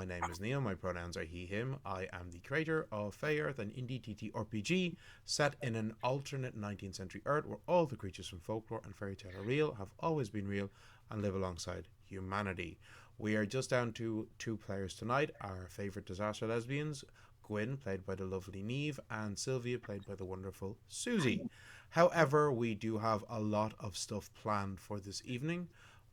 name is Neil. My pronouns are he, him. I am the creator of Faearth, an indie TTRPG set in an alternate 19th century Earth where all the creatures from folklore and fairy tale are real, have always been real, and live alongside humanity. We are just down to 2 players tonight. Our favourite disaster lesbians, Gwyn, played by the lovely Neve, and Sylvia, played by the wonderful Susie. However, we do have a lot of stuff planned for this evening.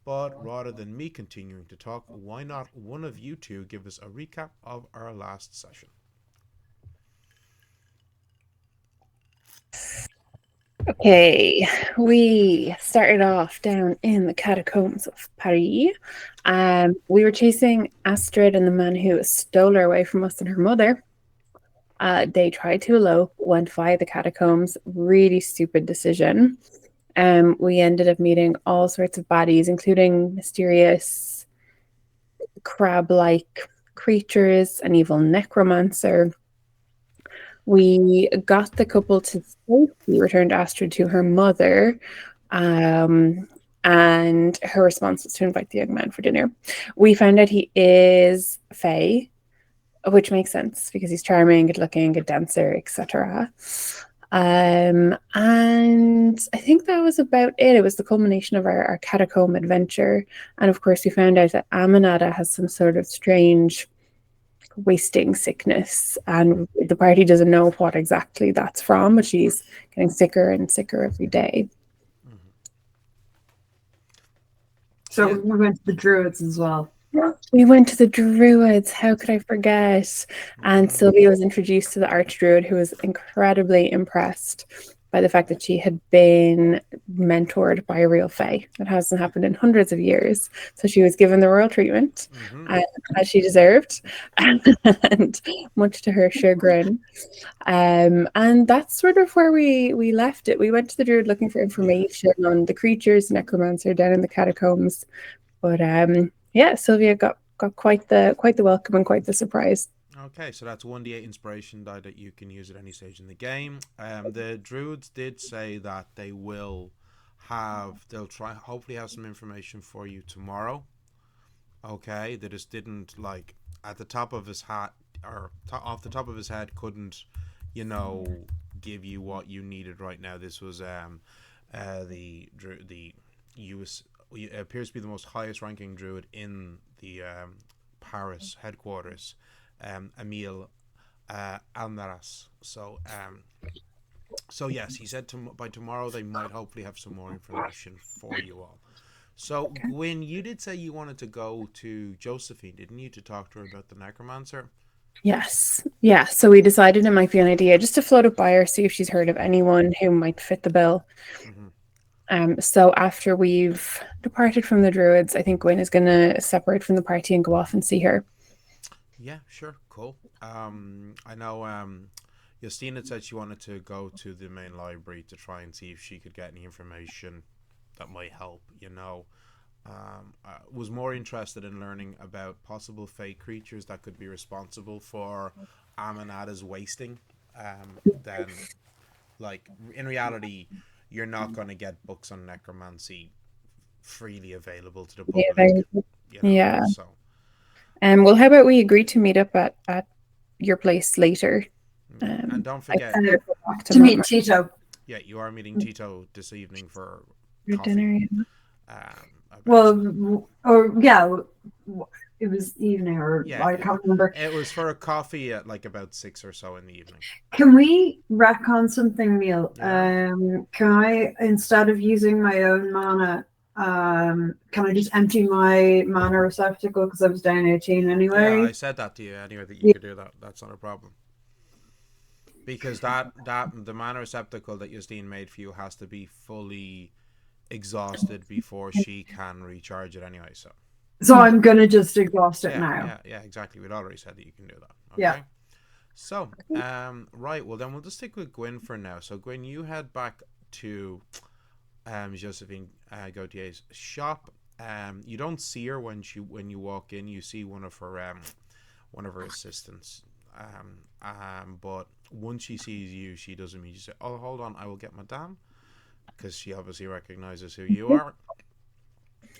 But rather than me continuing to talk, why not one of you two give us a recap of our last session? Okay, we started off down in the catacombs of Paris. We were chasing Astrid and the man who stole her away from us and her mother. They tried to elope, went via the catacombs. Really stupid decision. We ended up meeting all sorts of baddies, including mysterious crab-like creatures, an evil necromancer. We got the couple to safely, returned Astrid to her mother, and her response was to invite the young man for dinner. We found out he is Fae, which makes sense because he's charming, good looking, good dancer, etc. And I think that was about it. It was the culmination of our catacomb adventure. And of course, we found out that Aminata has some sort of strange wasting sickness, and the party doesn't know what exactly that's from, but she's getting sicker and sicker every day. Mm-hmm. So Yeah. we went to the druids as well. We went to the druids. How could I forget? And Sylvia was introduced to the archdruid, who was incredibly impressed by the fact that she had been mentored by a real fae. That hasn't happened in hundreds of years. So she was given the royal treatment, as she deserved, and much to her chagrin. And that's sort of where we left it. We went to the druid looking for information on the creatures, necromancer down in the catacombs. But yeah, Sylvia got quite the welcome and quite the surprise. Okay, so that's 1d8 inspiration die that you can use at any stage in the game. The druids did say that they'll try, hopefully have some information for you tomorrow. Okay, they just didn't, like, at the top of his hat, or off the top of his head, couldn't, give you what you needed right now. This was the US, it appears to be the most highest ranking druid in the Paris headquarters, Emile Almaras. So yes, he said by tomorrow they might hopefully have some more information for you all. So, Gwyn, you did say you wanted to go to Josephine, didn't you, to talk to her about the necromancer? Yes. Yeah. So we decided it might be an idea just to float it by her, see if she's heard of anyone who might fit the bill. So after we've departed from the druids, I think Gwyn is going to separate from the party and go off and see her. Yeah, sure. Cool. I know Justine had said she wanted to go to the main library to try and see if she could get any information that might help, was more interested in learning about possible fake creatures that could be responsible for Aminata's wasting. Then, like, in reality, you're not going to get books on necromancy freely available to the public. Yeah. So. Well, how about we agree to meet up at your place later? And don't forget to meet Tito. Yeah, you are meeting Tito this evening for dinner. It was evening, or yeah, I can't remember. It was for a coffee at like about 6 or so in the evening. Can we retcon something, Neil? Yeah. Can I, instead of using my own mana, can I just empty my mana receptacle because I was down 18 anyway? Yeah, I said that to you anyway, that you could do that. That's not a problem. Because the mana receptacle that Justine made for you has to be fully exhausted before she can recharge it anyway. So I'm gonna just exhaust it now. Yeah, exactly. We'd already said that you can do that. Okay? Yeah. So, right. Well, then we'll just stick with Gwyn for now. So, Gwyn, you head back to Josephine Gautier's shop. You don't see her when you walk in. You see one of her assistants. But once she sees you, she does immediately say, "Oh, hold on, I will get Madame," because she obviously recognizes who you are.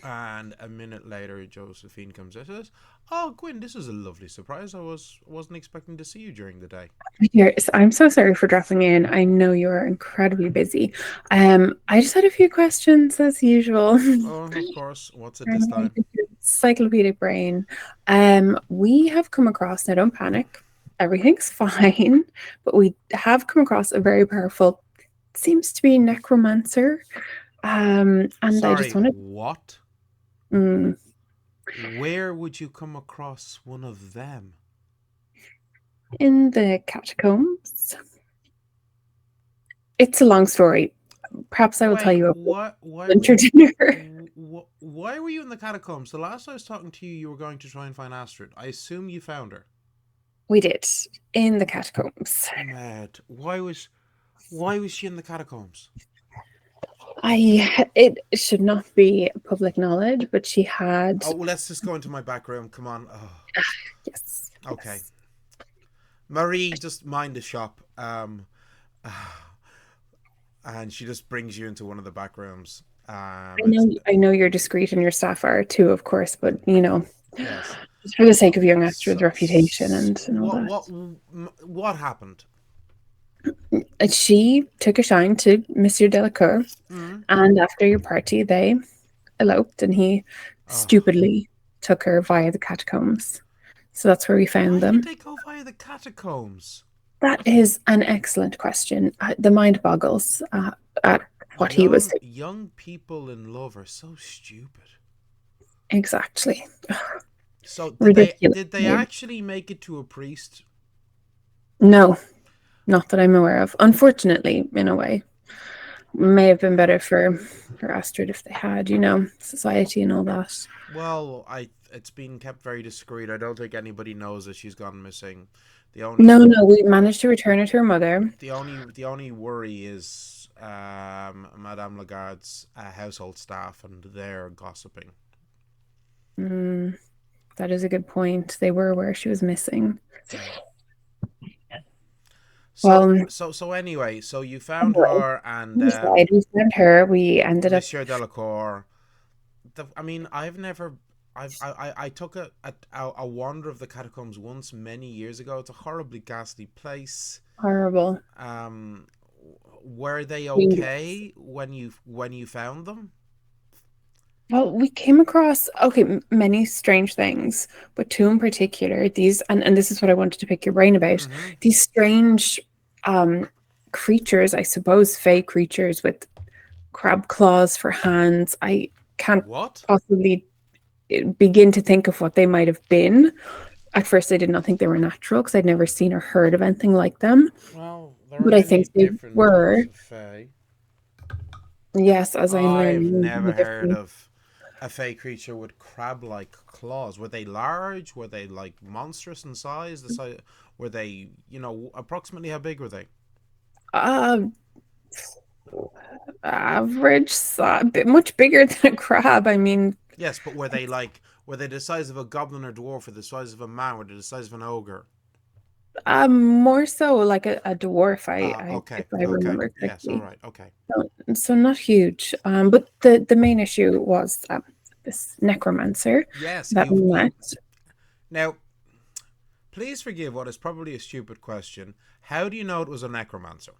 And a minute later, Josephine comes in and says, "Oh, Gwyn, this is a lovely surprise. Wasn't expecting to see you during the day." I'm so sorry for dropping in. I know you are incredibly busy. I just had a few questions as usual. Oh, of course. What's it this time? Encyclopedic brain. We have come across, now don't panic, everything's fine, but we have come across a very powerful, seems to be necromancer. And I just Sorry, wanted, what? mm, Where would you come across one of them? in the catacombs. It's a long story. Perhaps I will tell Wait, you over what? Why were winter you? dinner. Why were you in the catacombs? The last I was talking to you, you were going to try and find Astrid. I assume you found her. We did in the catacombs. Mad. Why was she in the catacombs? It should not be public knowledge, but she had, Oh, well, let's just go into my back room. Come on. Oh, yes. okay. Yes. Marie, just mind the shop. And she just brings you into one of the back rooms. I know you're discreet and your staff are too, of course, but Yes. just for the sake of young Astrid's So, reputation and all that. what happened? And she took a shine to Monsieur Delacour, and after your party, they eloped, and he Oh, stupidly took her via the catacombs. So that's where we found why them. did they go via the catacombs? That is an excellent question. The mind boggles at what he was saying. Young people in love are so stupid. Exactly. So Ridiculous. did they actually make it to a priest? No, not that I'm aware of. Unfortunately, in a way. May have been better for Astrid if they had, society and all that. Well, it's been kept very discreet. I don't think anybody knows that she's gone missing. No, we managed to return her to her mother. The only worry is Madame Lagarde's household staff, and they're gossiping. That is a good point. They were aware she was missing. So anyway, so you found her, and we found her. We ended up Monsieur Delacour. I mean, I took a wander of the catacombs once many years ago. It's a horribly ghastly place. Horrible. Were they okay when you found them? Well, we came across many strange things, but two in particular. These and this is what I wanted to pick your brain about. These strange creatures, I suppose, fey creatures with crab claws for hands. I can't possibly begin to think of what they might have been. At first, I did not think they were natural because I'd never seen or heard of anything like them. Well, but I think they were. Yes, as I'm learning. I've never heard of a fey creature with crab-like claws. Were they large? Were they like monstrous in size? Were they, approximately how big were they? Average size, a bit much bigger than a crab. I mean, yes, but were they the size of a goblin or dwarf, or the size of a man, or the size of an ogre? More so like a dwarf. Okay. If I remember correctly. Yes, all right, okay. So not huge. But the main issue was this necromancer. Yes, that we met. Now, please forgive what is probably a stupid question. How do you know it was a necromancer?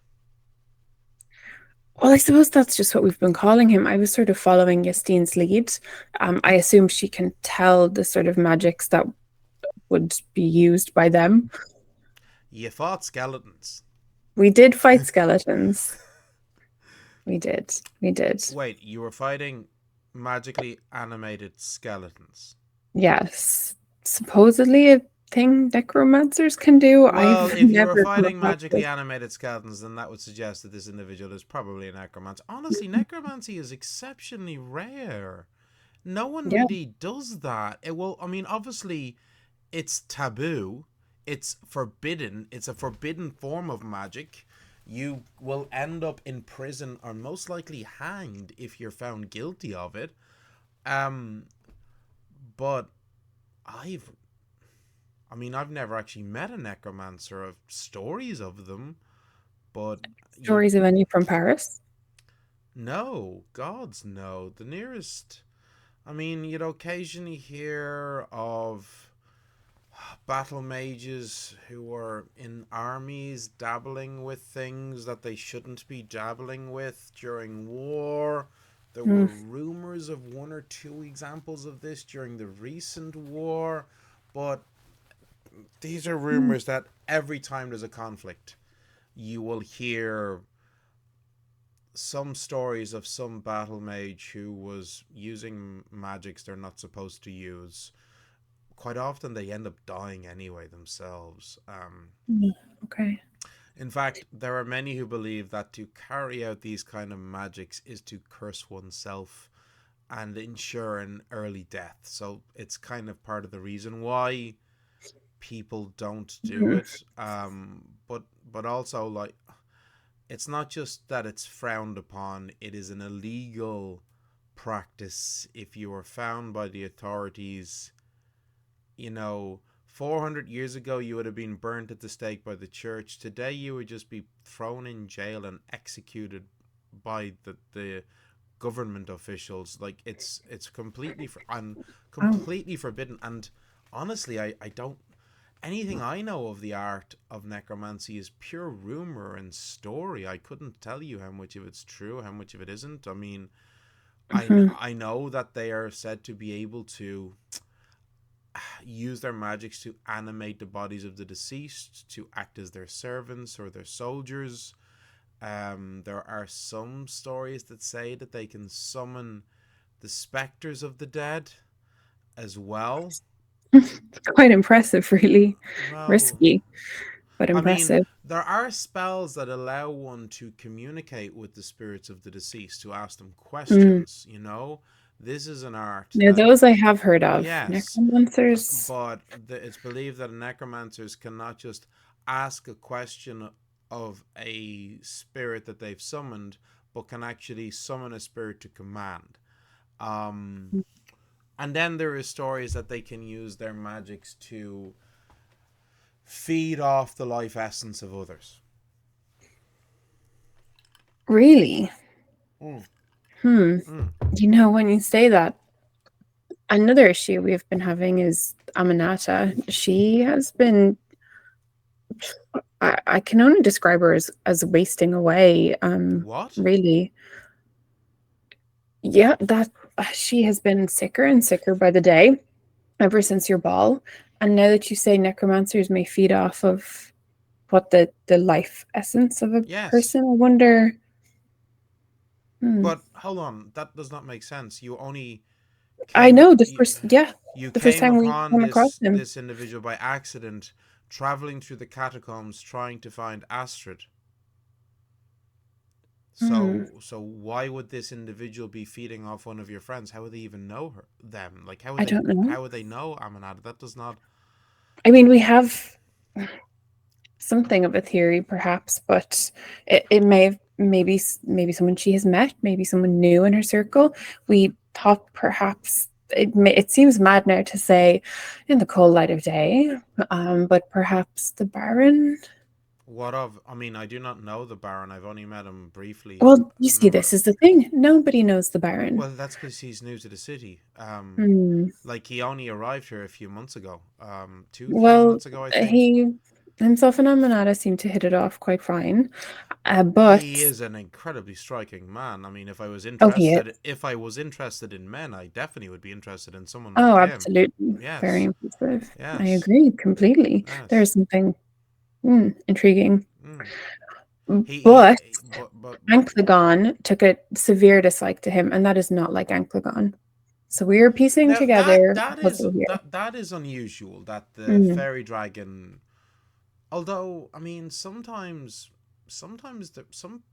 Well, I suppose that's just what we've been calling him. I was sort of following Yastine's lead. I assume she can tell the sort of magics that would be used by them. You fought skeletons. We did fight skeletons. We did. Wait, you were fighting magically animated skeletons? Yes. Supposedly a thing necromancers can do. Well, if you were fighting magically animated skeletons, then that would suggest that this individual is probably a necromancer. Honestly, necromancy is exceptionally rare. No one really does that. Obviously, it's taboo. It's forbidden. It's a forbidden form of magic. You will end up in prison or most likely hanged if you're found guilty of it. But I've never actually met a necromancer. Of stories of them, but stories of any from Paris? No, gods no. The nearest I mean, you'd occasionally hear of battle mages who were in armies dabbling with things that they shouldn't be dabbling with during war. There Mm, were rumors of one or two examples of this during the recent war, but these are mm, rumors that every time there's a conflict, you will hear some stories of some battle mage who was using magics they're not supposed to use. Quite often, they end up dying anyway themselves. mm. Okay. In fact, there are many who believe that to carry out these kind of magics is to curse oneself and ensure an early death. So it's kind of part of the reason why people don't do Mm, it. But also like it's not just that it's frowned upon; it is an illegal practice. If you are found by the authorities, 400 years ago you would have been burnt at the stake by the church. Today you would just be thrown in jail and executed by the government officials. Like it's oh, completely forbidden. And honestly, I don't, anything I know of the art of necromancy is pure rumor and story. I couldn't tell you how much of it's true, how much of it isn't. I mean, mhm. I know that they are said to be able to use their magics to animate the bodies of the deceased, to act as their servants or their soldiers. There are some stories that say that they can summon the specters of the dead as well. It's quite impressive, really. Well, Risky, but I mean, impressive. there are spells that allow one to communicate with the spirits of the deceased, to ask them Mm. questions. This is an art Now, that, those I have heard of. yes, Necromancers. but it's believed that necromancers cannot just ask a question of a spirit that they've summoned, but can actually summon a spirit to command. Um, and then there is stories that they can use their magics to feed off the life essence of others. Really? Mm, Hmm. mm. When you say that, another issue we've been having is Aminata. She has been, I can only describe her as wasting away. What? Really. Yeah, that she has been sicker and sicker by the day ever since your ball. And now that you say necromancers may feed off of what the life essence of a Yes. person, I wonder. Hmm. But hold on, that does not make sense. You only I came know this you, person. Yeah, you the first came time we upon came across him. this individual by accident, traveling through the catacombs trying to find Astrid. Hmm. So why would this individual be feeding off one of your friends? How would they even know them? Like I don't know. how would they know Aminata? That does not. I mean, we have something of a theory, perhaps, but it may have maybe someone she has met, maybe someone new in her circle. We thought perhaps it seems mad now to say in the cold light of day, but perhaps the Baron. What of? I mean, I do not know the Baron. I've only met him briefly Well, you a see, number. this is the thing. Nobody knows the Baron. Well, that's because he's new to the city. Hmm. Like he only arrived here a few months ago. 2, 3 Well, months ago, I think. he himself and Aminata seem to hit it off quite fine. He But is an incredibly striking man. I mean, oh, he is. if I was interested in men, I definitely would be interested in someone Oh, like him. absolutely. Very Yes, impressive. I yes, agree completely. There yes. is something intriguing. Mm. But But Anklegon took a severe dislike to him, and that is not like Anklegon. So we are piecing now that together that a is puzzle here. that is unusual. That the Mm. fairy dragon. Although, I mean, sometimes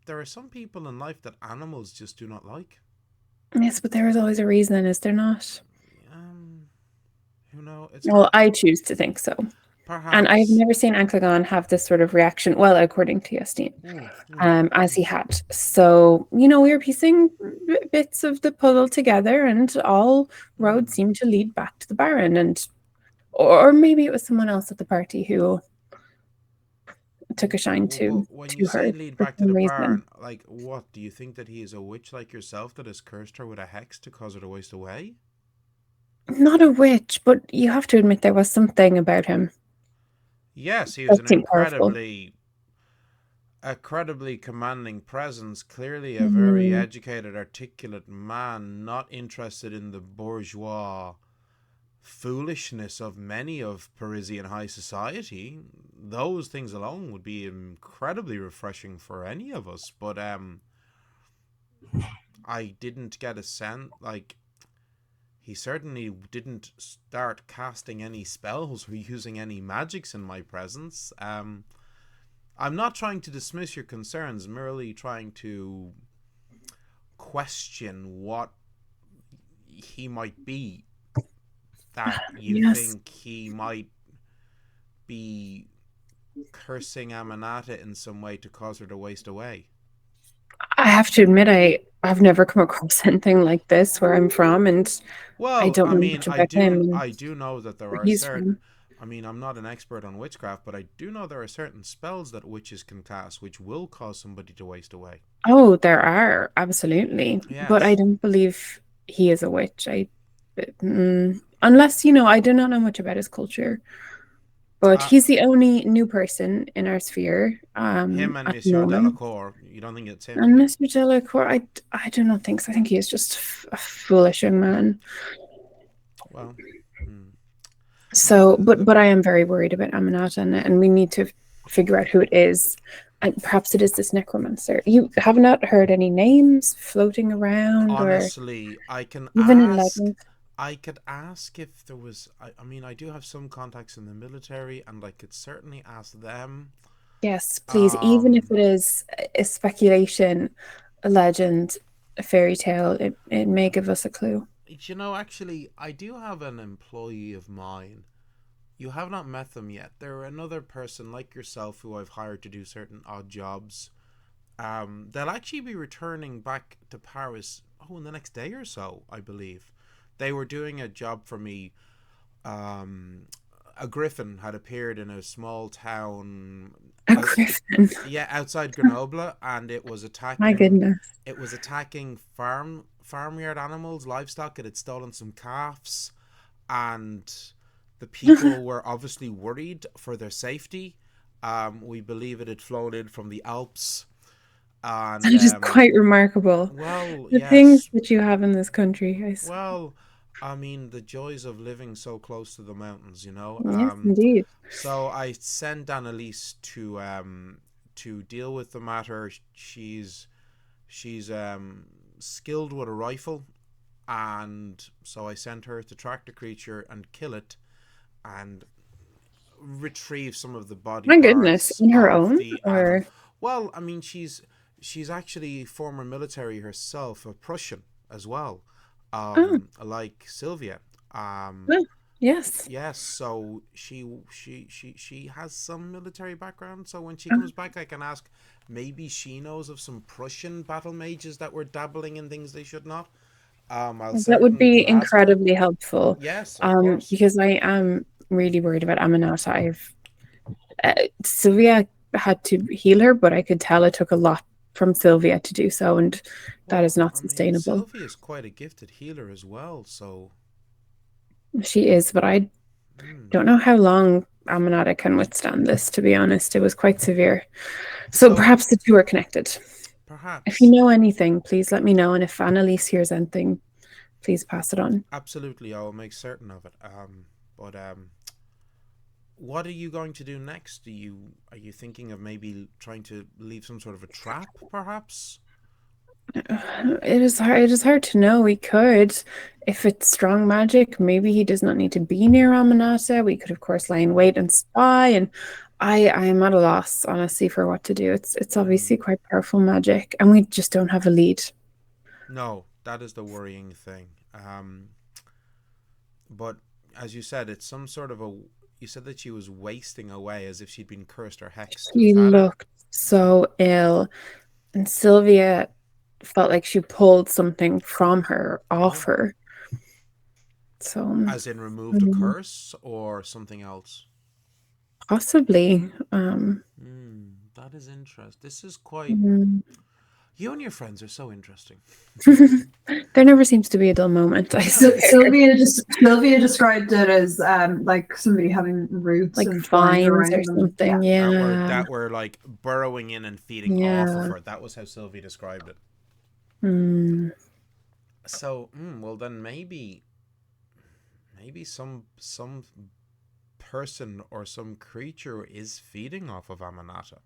there are some people in life that animals just do not like. Yes, but there is always a reason, is there not? Um, it's Well, hard. I choose to think so. And I've Perhaps. never seen Anklegon have this sort of reaction, well, according to Justine, Mm, mm, as he mm, had. So, we were piecing bits of the puzzle together, and all roads mm. seem to lead back to the Baron. And or maybe it was someone else at the party who took a shine to But when you to say her lead for back to some the reason. barn, like what? Do you think that he is a witch like yourself that has cursed her with a hex to cause her to waste away? Not a witch, but you have to admit there was something about him Yes, he was that an seemed powerful. incredibly commanding presence, clearly a very Mm, educated, articulate man, not interested in the bourgeois foolishness of many of Parisian high society. Those things alone would be incredibly refreshing for any of us. But I didn't get a sense like he certainly didn't start casting any spells or using any magics in my presence. I'm not trying to dismiss your concerns, merely trying to question what he might be, that you yes, think he might be cursing Aminata in some way to cause her to waste away. I have to admit I've never come across anything like this where I'm from, and I Well, don't I know mean, much about him and I do know that there where are he's certain. from. I mean, I'm not an expert on witchcraft, but I do know there are certain spells that witches can cast which will cause somebody to waste away. Oh, there are absolutely, but I Yes. don't believe he is a witch. Unless I do not know much about his culture, but Uh, he's the only new person in our sphere him and at the Monsieur moment. Delacour. You don't think it's him, do And you? Mr. Delacour, I do not think so. I think he is just a foolish young man. Well, hmm. So, but I am very worried about Aminata, and we need to figure out who it is. And perhaps it is this necromancer. You have not heard any names floating around, or Honestly, I can even in ask. legends. I could ask if there was. I mean, I do have some contacts in the military, and I could certainly ask them. Yes, please. Even if Um, it is a speculation, a legend, a fairy tale, it may give us a clue. actually, I do have an employee of mine. You have not met them yet. They're another person like yourself who I've hired to do certain odd jobs. They'll actually be returning back to Paris, in the next day or so, I believe. They were doing a job for me. Um, a griffin had appeared in a small town A out, griffin. yeah, outside Grenoble, and it was My attacking. goodness. It was attacking farmyard animals, livestock. It had stolen some calves, and the people were obviously worried for their safety. We believe it had flown in from the Alps, and That is quite remarkable. well, The things yes, that you have in this country, I swear. well, I mean the joys of living so close to the mountains, you know. Yes, indeed. So I sent Annalise to deal with the matter. She's skilled with a rifle, and so I sent her to track the creature and kill it and retrieve some of the body My goodness. parts On her of own, the animal. or Well, I mean, she's actually former military herself, a Prussian as well, oh, like Sylvia. Um, oh, yes. yes, so she has some military background. So when she Oh, comes back, I can ask. Maybe she knows of some Prussian battle mages that were dabbling in things they should not. I'll that would certainly be ask her. incredibly helpful. Yes, of course. Because I am really worried about Aminata. Uh, Sylvia had to heal her, but I could tell it took a lot from Sylvia to do so, and that is Well, not I mean, sustainable. Sylvie is quite a gifted healer as well, so. She is, but I Hmm. don't know how long Aminata can withstand this, to be honest. It was quite severe. So So, perhaps the two are connected. If you perhaps, know anything, please let me know. And if Annalise hears anything, please pass it on. absolutely, I will make certain of it. But what are you going to do next? Are you thinking of maybe trying to leave some sort of a trap, perhaps? It is hard. It is hard to know. We could, if it's strong magic, maybe he does not need to be near Aminata. We could, of course, lie in wait and spy. And I am at a loss, honestly, for what to do. It's Hmm. obviously quite powerful magic, and we just don't have a lead. No, that is the worrying thing. But as you said, it's some sort of a. You said that she was wasting away as if she'd been cursed or hexed. Was She that it? looked so ill, and Sylvia felt like she pulled something from her, off Oh. her. So, As in removed a mm, curse or something else? possibly. That is interesting. This is quite. Mm, You and your friends are so interesting. There never seems to be a dull moment. I swear. Sylvia described it as like somebody having roots Like entwined vines or around them. something. Yeah. That were like burrowing in and feeding off of Yeah. her. That was how Sylvie described it. So, well then maybe some person or some creature is feeding off of Aminata.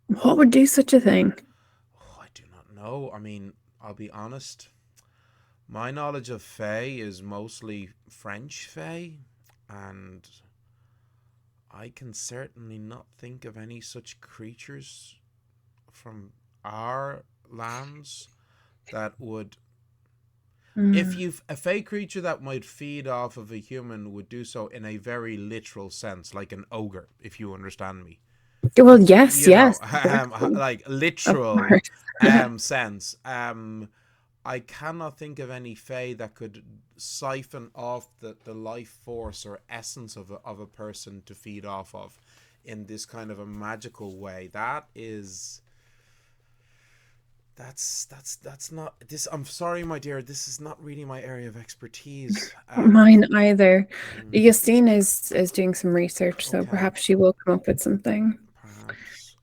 What would do such a thing? Oh, I do not know. I mean, I'll be honest. My knowledge of Fae is mostly French Fae, and I can certainly not think of any such creatures from our lands that would. If you've a Fae creature that might feed off of a human would do so in a very literal sense, like an ogre, if you understand me. Well, yes, You know, yes. Exactly. like literal sense. I cannot think of any Fae that could siphon off the life force or essence of a person to feed off of in this kind of a magical way. That's not this. I'm sorry, my dear. This is not really my area of expertise. Mine either. Justine is doing some research, so perhaps she will come up with something. Perhaps.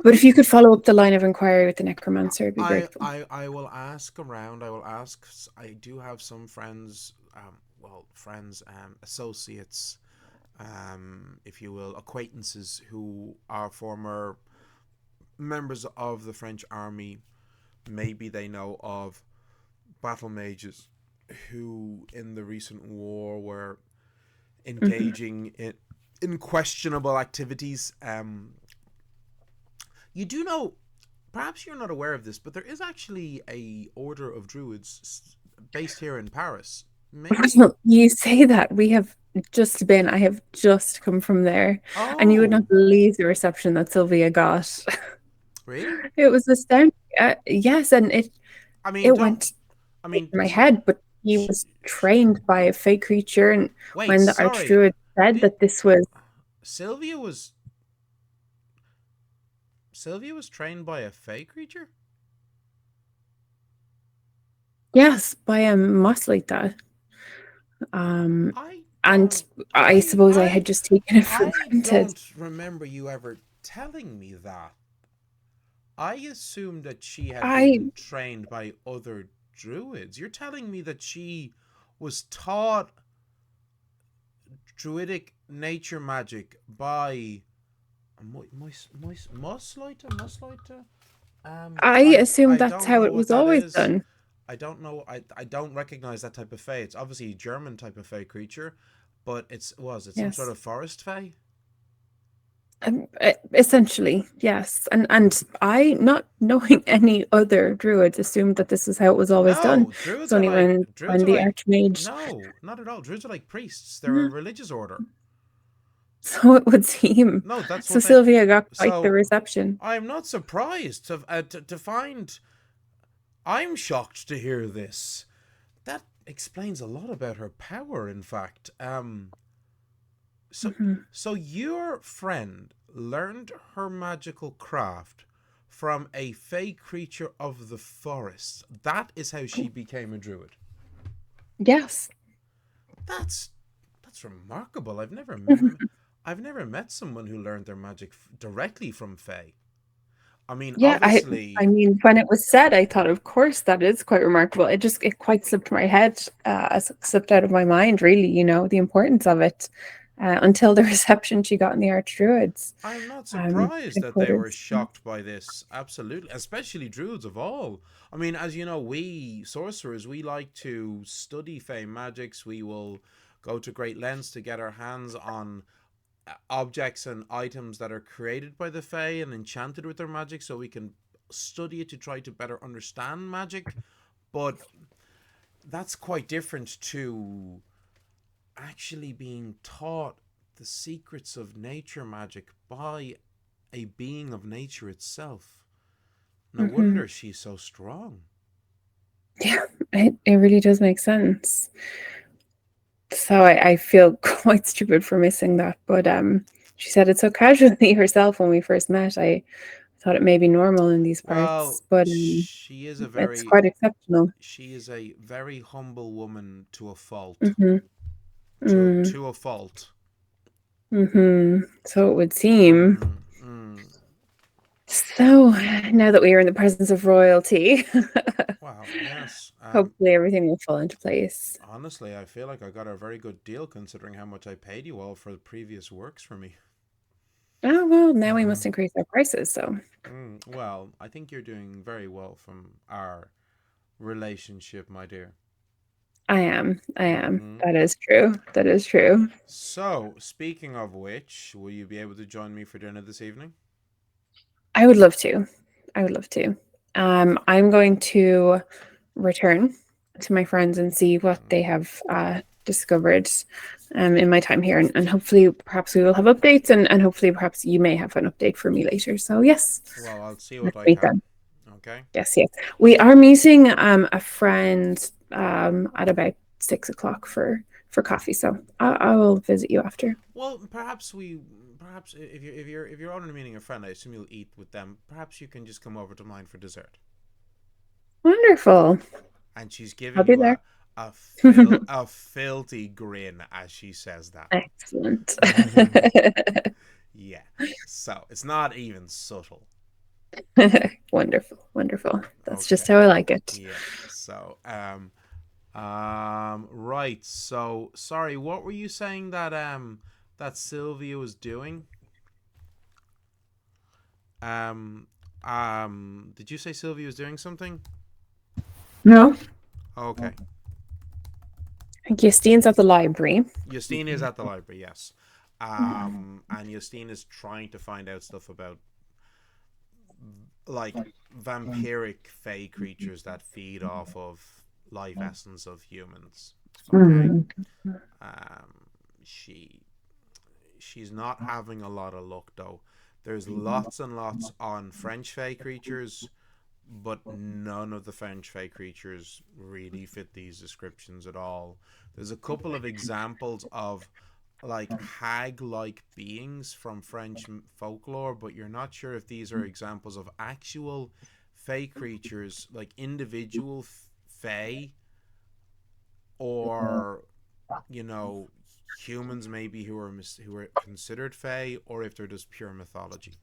But if you could follow up the line of inquiry with the necromancer, it'd be grateful. I will ask around. I will ask. I do have some friends. Associates, if you will, acquaintances who are former members of the French army. Maybe they know of battle mages who in the recent war were engaging in questionable activities. You do know, perhaps you're not aware of this, but there is actually a order of druids based here in Paris. You say that. I have just come from there, and you would not believe the reception that Sylvia got. Really? It was astounding. Yes, and it went in my head, but he was trained by a fake creature, and when the archdruid said that this was Sylvia was trained by a fey creature? Yes, by a moss like that. And I suppose I had just taken it for granted. I don't remember you ever telling me that. I assumed that she had been trained by other druids. You're telling me that she was taught druidic nature magic by Muslighter? I assumed that's how it was always done. I don't know. I don't recognize that type of fae. It's obviously a German type of fae creature, but it's some sort of forest fae? Essentially, yes. And I, not knowing any other druids, assumed that this is how it was always done. Druids it's only when the archmage. No, not at all. Druids are like priests. They're a religious order. So it would seem. No, that's so. Sylvia got quite the reception. I'm not surprised to find. I'm shocked to hear this. That explains a lot about her power. In fact, so your friend learned her magical craft from a fey creature of the forest. That is how she became a druid. Yes. That's remarkable. I've never met someone who learned their magic directly from fae. I mean, yeah, obviously. I mean, when it was said, I thought, of course, that is quite remarkable. It quite slipped my head, slipped out of my mind, really, the importance of it, until the reception she got in the Archdruids. I'm not surprised that they were shocked by this. Absolutely. Especially druids of all. I mean, as you know, we sorcerers, we like to study fae magics. We will go to great lengths to get our hands on objects and items that are created by the Fae and enchanted with their magic, so we can study it to try to better understand magic. But that's quite different to actually being taught the secrets of nature magic by a being of nature itself. No wonder she's so strong. Yeah, it really does make sense. So I feel quite stupid for missing that, but she said it so casually herself when we first met. I thought it may be normal in these Well, parts, but she is a it's very quite exceptional. she is a very humble woman to a fault. Mm-hmm. Mm, To a fault. mm-hmm. So it would seem. Mm, mm. So now that we are in the presence of royalty, Wow, yes. hopefully everything will fall into place. Honestly, I feel like I got a very good deal considering how much I paid you all for the previous works for me. Oh, well, now we must increase our prices, so. Well, I think you're doing very well from our relationship, my dear. I am. Mm. That is true. That is true. So, speaking of which, will you be able to join me for dinner this evening? I would love to. I would love to. I'm going to return to my friends and see what they have discovered in my time here. And hopefully, perhaps we will have updates, and hopefully, perhaps you may have an update for me later. So, yes, Well, I'll see what let's I meet can. then. Okay. Yes, yes. We are meeting a friend at about 6 o'clock for coffee. So I will visit you after. Well, perhaps if you're already meeting a friend, I assume you'll eat with them. Perhaps you can just come over to mine for dessert. Wonderful. And she's I'll giving be you there. a filthy grin as she says that. Excellent. Yeah. So it's not even subtle. Wonderful, wonderful. That's just Okay. how I like it. Yeah. So right. So sorry, what were you saying that Sylvia was doing? Did you say Sylvia was doing something? No. Okay. Justine's at the library. Justine is at the library, yes. And Justine is trying to find out stuff about like vampiric fey creatures that feed off of life essence of humans. Okay. Um, she she's not having a lot of luck though. There's lots and lots on French fey creatures, but none of the French fey creatures really fit these descriptions at all. There's a couple of examples of like hag-like beings from French folklore, but you're not sure if these are examples of actual fey creatures, like individual fey, or humans maybe who are considered fey, or if they're just pure mythology.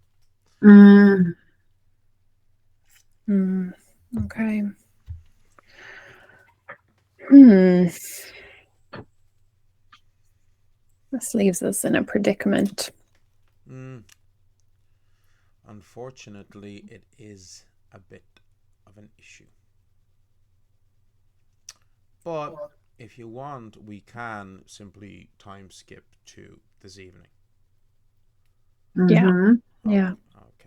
Okay. This leaves us in a predicament. Unfortunately, it is a bit of an issue. But if you want, we can simply time skip to this evening. Yeah. Yeah.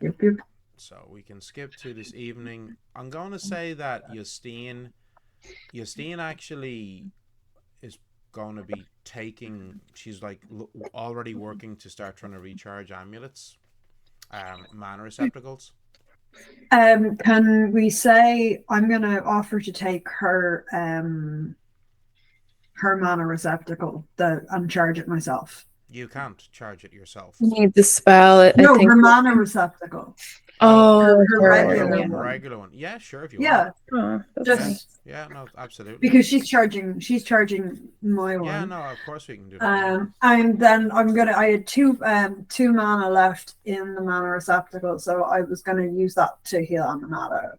Okay. So we can skip to this evening. I'm going to say that Justine actually is going to be she's like already working to start trying to recharge amulets, mana receptacles. Can we say I'm gonna offer to take her mana receptacle and charge it myself? You can't charge it yourself. You need the spell. I No, think. her mana receptacle. Oh, her regular regular one. Regular one. Yeah, sure, if you Yeah. want. Oh, that's Just nice. Yeah, no, absolutely. Because she's charging my one. Yeah, no, of course we can do that. And then I had two mana left in the mana receptacle, so I was gonna use that to heal Aminata.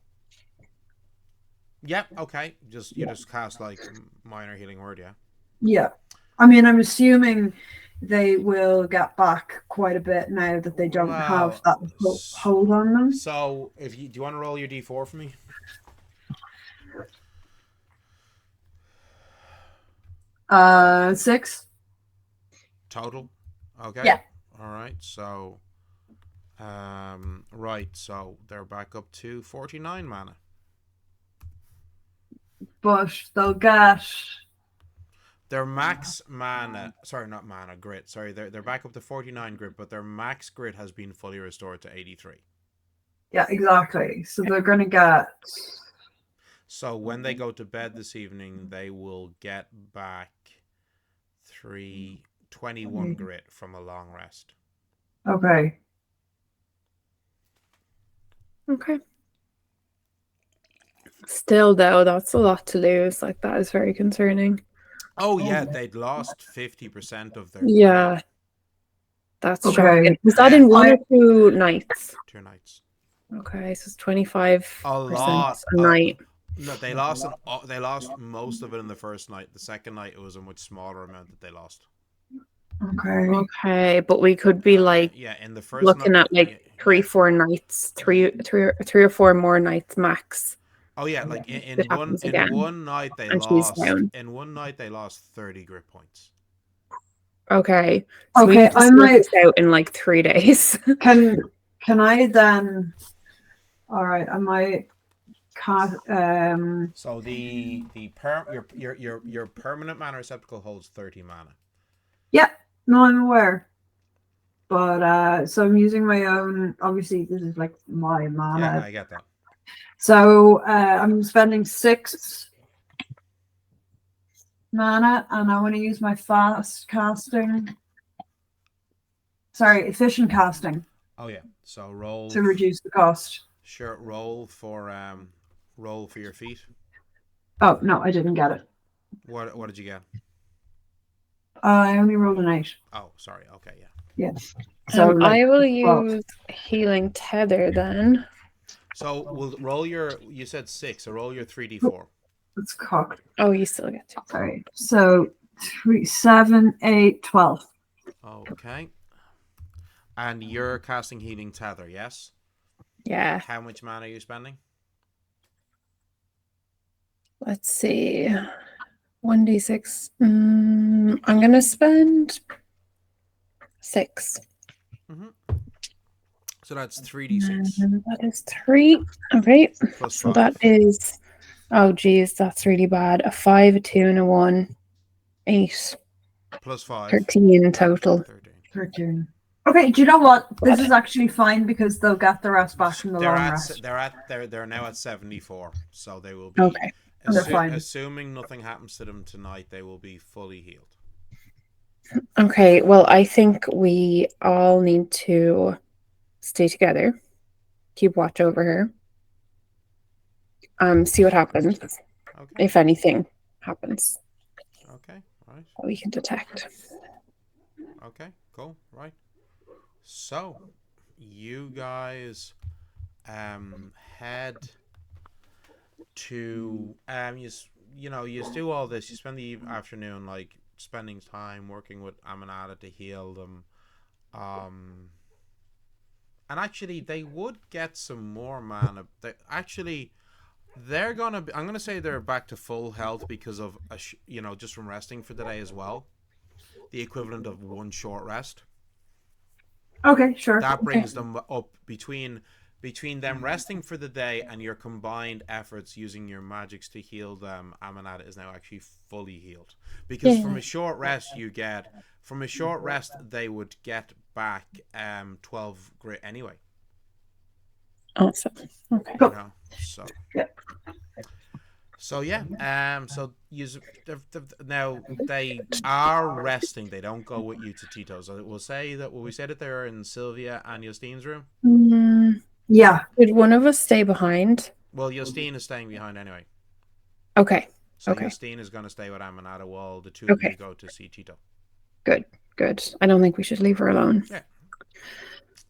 Yep, okay. You just cast like minor healing word, yeah. Yeah. I mean, I'm assuming they will get back quite a bit now that they don't have that hold on them. So, do you want to roll your d4 for me? 6 total. Okay. Yeah. All right. So, right. So they're back up to 49 mana. But they'll get their max mana. Sorry, not mana. Grit. Sorry, they're back up to 49 grit, but their max grit has been fully restored to 83. Yeah, exactly. So they're gonna get. So when they go to bed this evening, they will get back 21 grit from a long rest. Okay. Okay. Still, though, that's a lot to lose. Like, that is very concerning. Oh yeah, they'd lost 50% of their group. Yeah, that's Okay. shocking. Was that Yeah. in 1 or 2 nights? 2 nights. Okay, so it's 25% A lot. a night. No, they lost most of it in the first night. The second night, it was a much smaller amount that they lost. Okay. Okay, but we could be like Yeah, in the first looking at like yeah. 3-4 nights, three or four more nights max. Oh yeah, like It in happens in again, one night they and she's lost. down. In one night they lost 30 grit points. Okay, so we Okay, need to I sort might. this out in like 3 days. Can I then? All right, I might. So your permanent mana receptacle holds 30 mana. Yeah, no, I'm aware. But so I'm using my own. Obviously, this is like my mana. Yeah, I get that. So I'm spending 6 mana, and I want to use my fast casting. Sorry, efficient casting. Oh yeah. So roll to reduce the cost. Sure, roll for your feet. Oh no, I didn't get it. What did you get? I only rolled an 8. Oh, sorry. Okay, yeah. Yeah. So I will use healing tether then. So we'll roll your. You said 6. So roll your 3d4. It's cocked. Oh, you still get to. Sorry. So 3, 7, 8, 12. Okay. And you're casting healing tether, yes? Yeah. How much mana are you spending? Let's see. 1d6. I'm gonna spend 6. Mm-hmm. So that's 3d6. That is 3. Okay. Plus So 5. that is. Oh, geez, that's really bad. A 5, a 2, and a 1. 8. Plus 5. 13 in total. 13. Okay, do you know what? This is actually fine because they'll get the rest back from the long rest. They're now at 74, so they will be. Okay. They're fine. Assuming nothing happens to them tonight, they will be fully healed. Okay, well, I think we all need to stay together, keep watch over her, see what happens, Okay. if anything happens. Okay, right. That we can detect. Okay, cool, right. So, you guys head to you do all this. You spend the afternoon like spending time working with Aminata to heal them. And actually they would get some more mana. They're gonna I'm gonna say they're back to full health because of just from resting for the day as well. The equivalent of 1 short rest. Okay, sure. That brings them up between them resting for the day and your combined efforts using your magics to heal them. Aminata is now actually fully healed because from a short rest they would get back 12 grit anyway. Awesome. Okay. Cool. So yeah. So yeah, so now they are resting. They don't go with you to Tito's. So we'll say that we said that they're in Sylvia and Justine's room. Yeah. Did one of us stay behind? Well, Justine is staying behind anyway. Okay. So Justine is going to stay with Aminata while the two of you go to see Tito. Good. I don't think we should leave her alone. Yeah.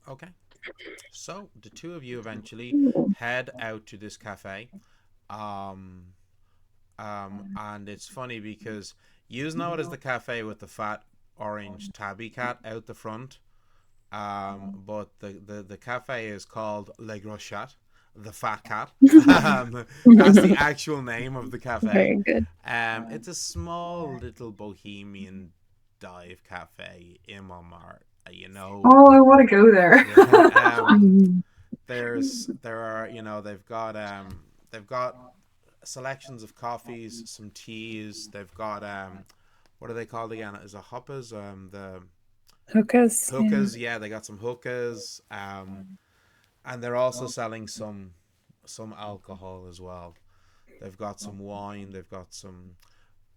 Okay. So the two of you eventually head out to this cafe. And it's funny because you know it as the cafe with the fat orange tabby cat out the front. But the cafe is called Le Gros Chat, the fat cat. That's the actual name of the cafe. Very good. It's a small little bohemian dive cafe in Montmartre. Oh, I want to go there. They've got selections of coffees, some teas. They've got what are they called again? Is it hoppers? The hookahs. Yeah, they got some hookahs. And they're also selling some alcohol as well. They've got some wine. They've got some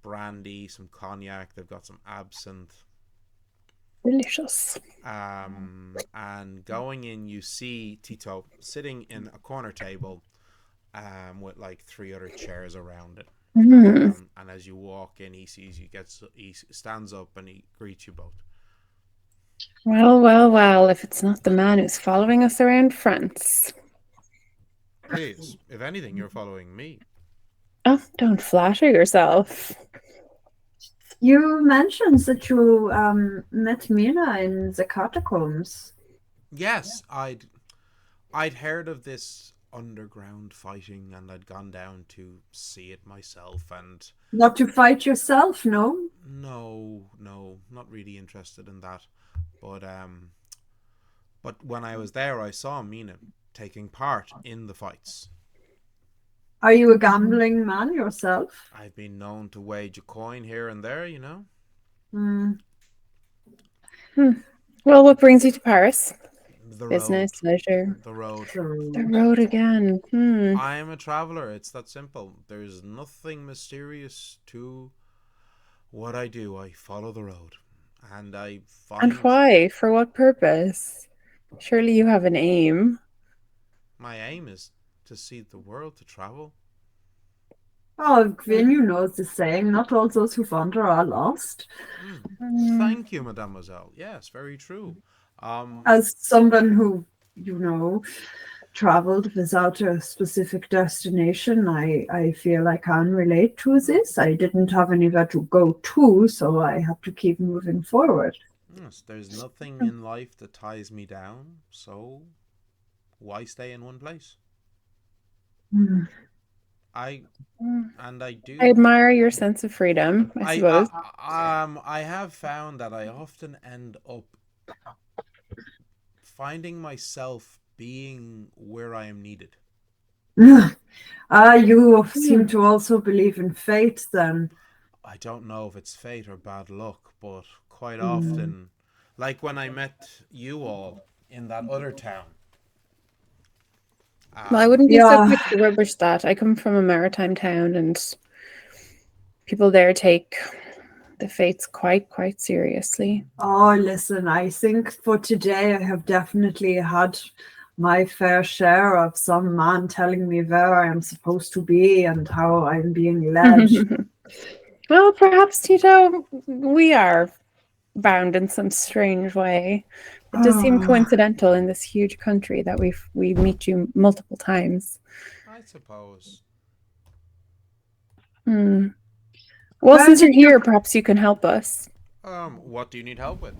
brandy, some cognac. They've got some absinthe. Delicious. And going in, you see Tito sitting in a corner table, with like 3 other chairs around it. And as you walk in, he sees you. He stands up and he greets you both. Well, well, well, if it's not the man who's following us around France. He is. If anything, you're following me. Oh, don't flatter yourself. You mentioned that you met Mina in the catacombs. Yes, I'd heard of this underground fighting, and I'd gone down to see it myself. And Not to fight yourself, no? no, not really interested in that. But when I was there, I saw Mina taking part in the fights. Are you a gambling man yourself? I've been known to wage a coin here and there, you know. Well, what brings you to Paris? The Business, road. leisure. The road. The road again. I am a traveler. It's that simple. There's nothing mysterious to what I do. I follow the road. And I find... And why? For what purpose? Surely you have an aim. My aim is to see the world, to travel. Oh, Gwyn, you know the saying, not all those who wander are lost. Thank you, mademoiselle. Yes, very true. As someone who, traveled without a specific destination, I feel I can relate to this. I didn't have anywhere to go to, so I had to keep moving forward. Yes, there's nothing in life that ties me down, so why stay in one place? I do. I admire your sense of freedom, I suppose. I have found that I often end up finding myself being where I am needed. You seem to also believe in fate, then. I don't know if it's fate or bad luck, but quite often, like when I met you all in that other town. Well, I wouldn't be so quick to rubbish that. I come from a maritime town, and people there take the fates quite seriously. Oh, listen, I think for today I have definitely had my fair share of some man telling me where I am supposed to be and how I'm being led. Well, perhaps, Tito, we are bound in some strange way. It does seem coincidental in this huge country that we meet you multiple times. I suppose. Well, since you're here, perhaps you can help us. What do you need help with?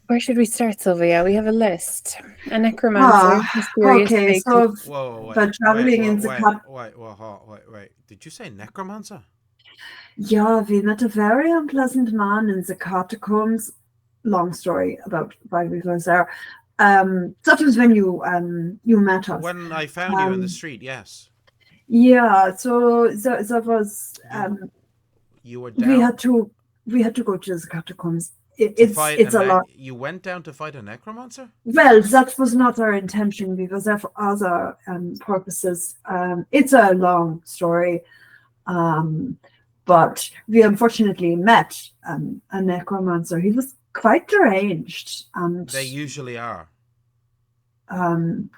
Where should we start, Sylvia? We have a list. A necromancer, okay, so whoa, but traveling in the wait. Did you say necromancer? Yeah, we met a very unpleasant man in the catacombs. Long story about why we were there. That was when you met us. When I found you in the street, yes. Yeah, so that was you were down. We had to go to the catacombs. It's a lot. You went down to fight a necromancer? Well, that was not our intention. We were there for other purposes. It's a long story. But we unfortunately met a necromancer. He was quite deranged, and they usually are.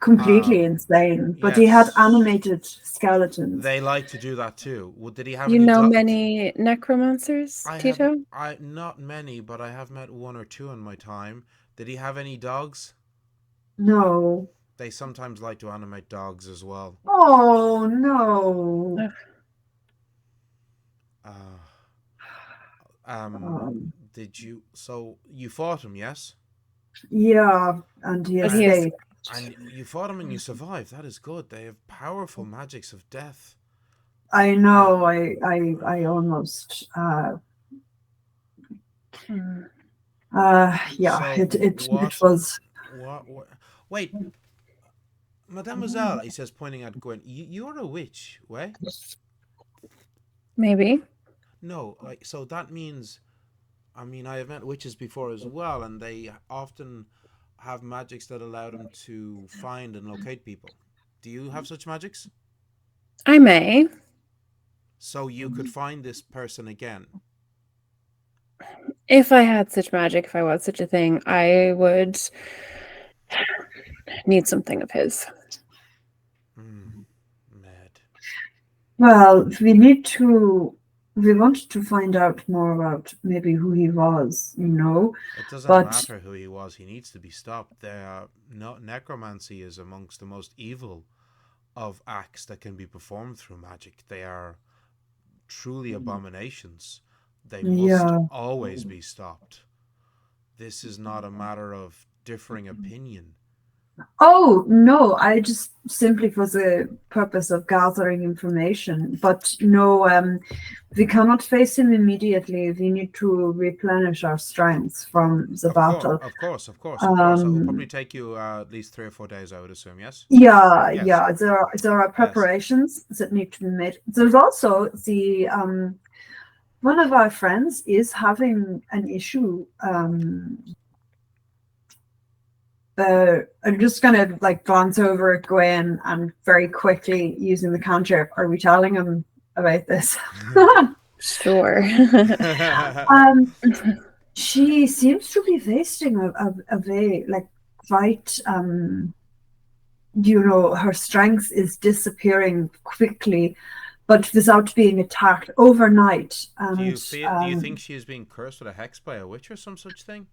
Completely insane. But yes. He had animated skeletons. They like to do that too. Did he have? You know many necromancers, Tito? Not many, but I have met one or two in my time. Did he have any dogs? No. They sometimes like to animate dogs as well. Oh no. Did you? So you fought him, yes? Yeah, and he escaped. And you fought him and you survived. That is good. They have powerful magics of death. I know. I almost. Yeah. So it was. What? Wait, Mademoiselle. He says, pointing at Gwen. You're a witch, right? Maybe. No, so that means, I mean, I have met witches before as well, and they often have magics that allow them to find and locate people. Do you have such magics? I may. So you could find this person again? If I had such magic, if I was such a thing, I would need something of his. Mad. Well, we wanted to find out more about maybe who he was, It doesn't but matter who he was. He needs to be stopped. Necromancy is amongst the most evil of acts that can be performed through magic. They are truly abominations. They must yeah. always be stopped. This is not a matter of differing opinion. Oh, no, I just simply for the purpose of gathering information. But no, we cannot face him immediately. We need to replenish our strengths from the Of course, battle. of course, of course, of course. It will probably Um, take you at least 3 or 4 days, I would assume. Yes. yeah, Yes. yeah, there are Yes. preparations that need to be made. There's also the one of our friends is having an issue. I'm just gonna like glance over at Gwen and very quickly using the cantrip. Are we telling him about this? Sure. um, she seems to be wasting a very like quite her strength is disappearing quickly, but without being attacked overnight. And Do you think she is being cursed with a hex by a witch or some such thing?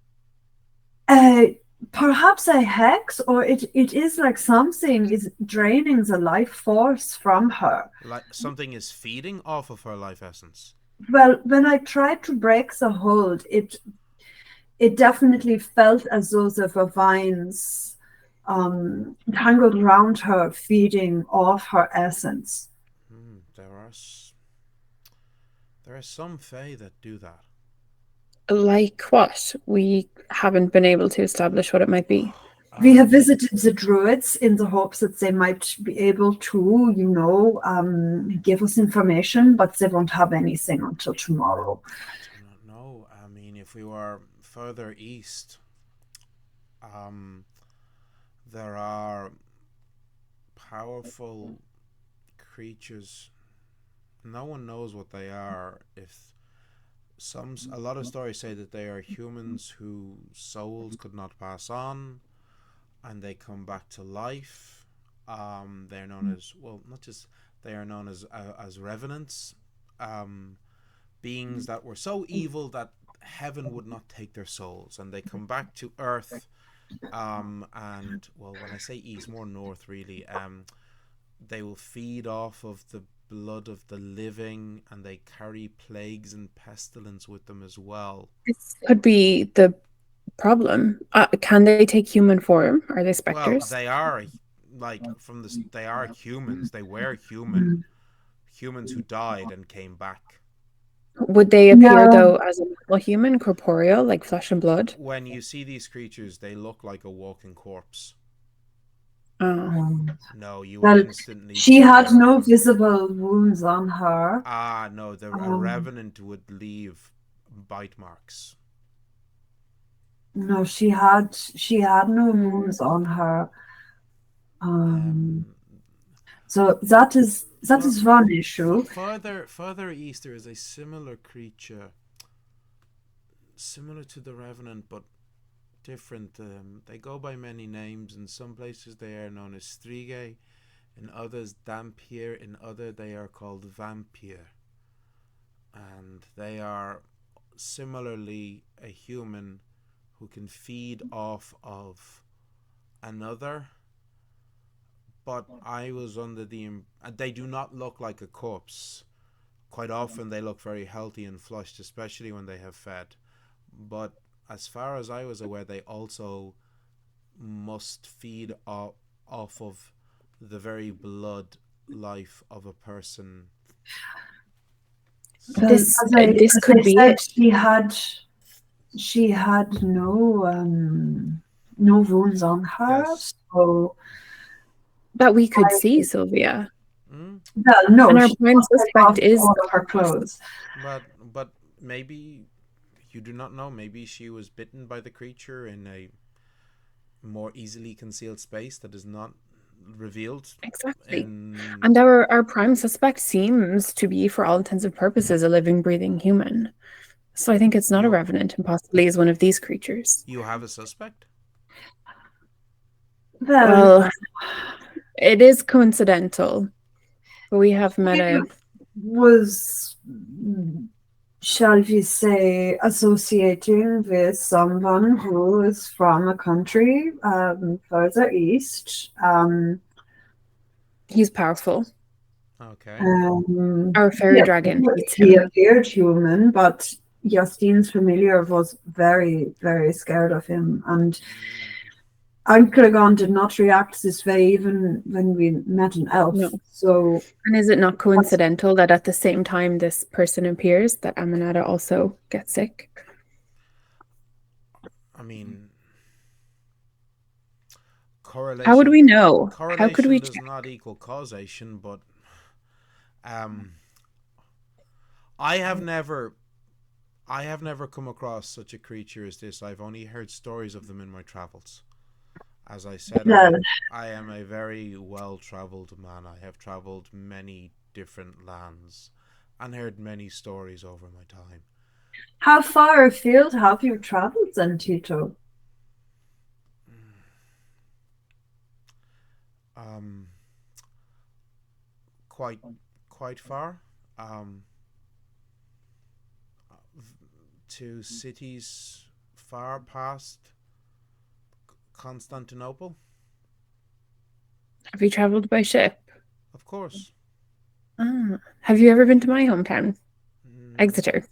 uh, perhaps a hex, or it is like something is draining the life force from her. Like something is feeding off of her life essence. Well, when I tried to break the hold, it definitely felt as though there were vines tangled around her, feeding off her essence. There are some fae that do that. Like what? We haven't been able to establish what it might be. We have visited the druids in the hopes that they might be able to, give us information, but they won't have anything until tomorrow. I do not know. I mean, if we were further east, there are powerful creatures. No one knows what they are. A lot of stories say that they are humans whose souls could not pass on, and they come back to life. They're known as not just they are known as revenants, beings that were so evil that heaven would not take their souls, and they come back to Earth. And when I say east, more north, really. They will feed off of the blood of the living, and they carry plagues and pestilence with them as well. This could be the problem. Can they take human form? Are they Well, specters? they are they are humans. They were humans who died and came back. Would they appear, Yeah. though, as a normal human, corporeal, like flesh and blood? When you see these creatures, they look like a walking corpse. Oh. No, you would Well, instantly she be had aware of no them. visible wounds on her. No, a Um, revenant would leave bite marks. no, she had no wounds on her. Um, So that is one issue. further east, there is a similar creature, similar to the revenant, but different. They go by many names. In some places, they are known as Strige. In others, Dampier. In other, they are called Vampire. And they are similarly a human who can feed off of another. But I was under they do not look like a corpse. Quite often they look very healthy and flushed, especially when they have fed. But as far as I was aware, they also must feed off of the very blood life of a person. So, Well, This as I, this as could I be said, it. she had no wounds on her. yes. So That we could see, Sylvia. well, no, And our she prime was take suspect off is all of her clothes. But maybe you do not know. Maybe she was bitten by the creature in a more easily concealed space that is not revealed. exactly. And our prime suspect seems to be, for all intents and purposes, a living, breathing human. So I think it's not a You revenant and possibly is one of these creatures. you have a suspect? Well, Well, it is coincidental, but we have met he a was, shall we say, associating with someone who is from a country further east. he's powerful. Okay. Our fairy Yeah, dragon hates he him. appeared human, but Justine's familiar was very, very scared of him. And Anklegon did not react this way even when we met an elf. No. So, And is it not coincidental that at the same time this person appears, that Aminata also gets sick? I mean, How would correlation we know? How could correlation we does check? not equal causation, but um, I have never come across such a creature as this. I've only heard stories of them in my travels. As I said, well, I am a very well-traveled man. I have traveled many different lands and heard many stories over my time. how far afield have you traveled then, Tito? Um, quite quite far. Um, to cities far past Constantinople, Have you traveled by ship? of course. Have you ever been to my hometown, Mm, Exeter,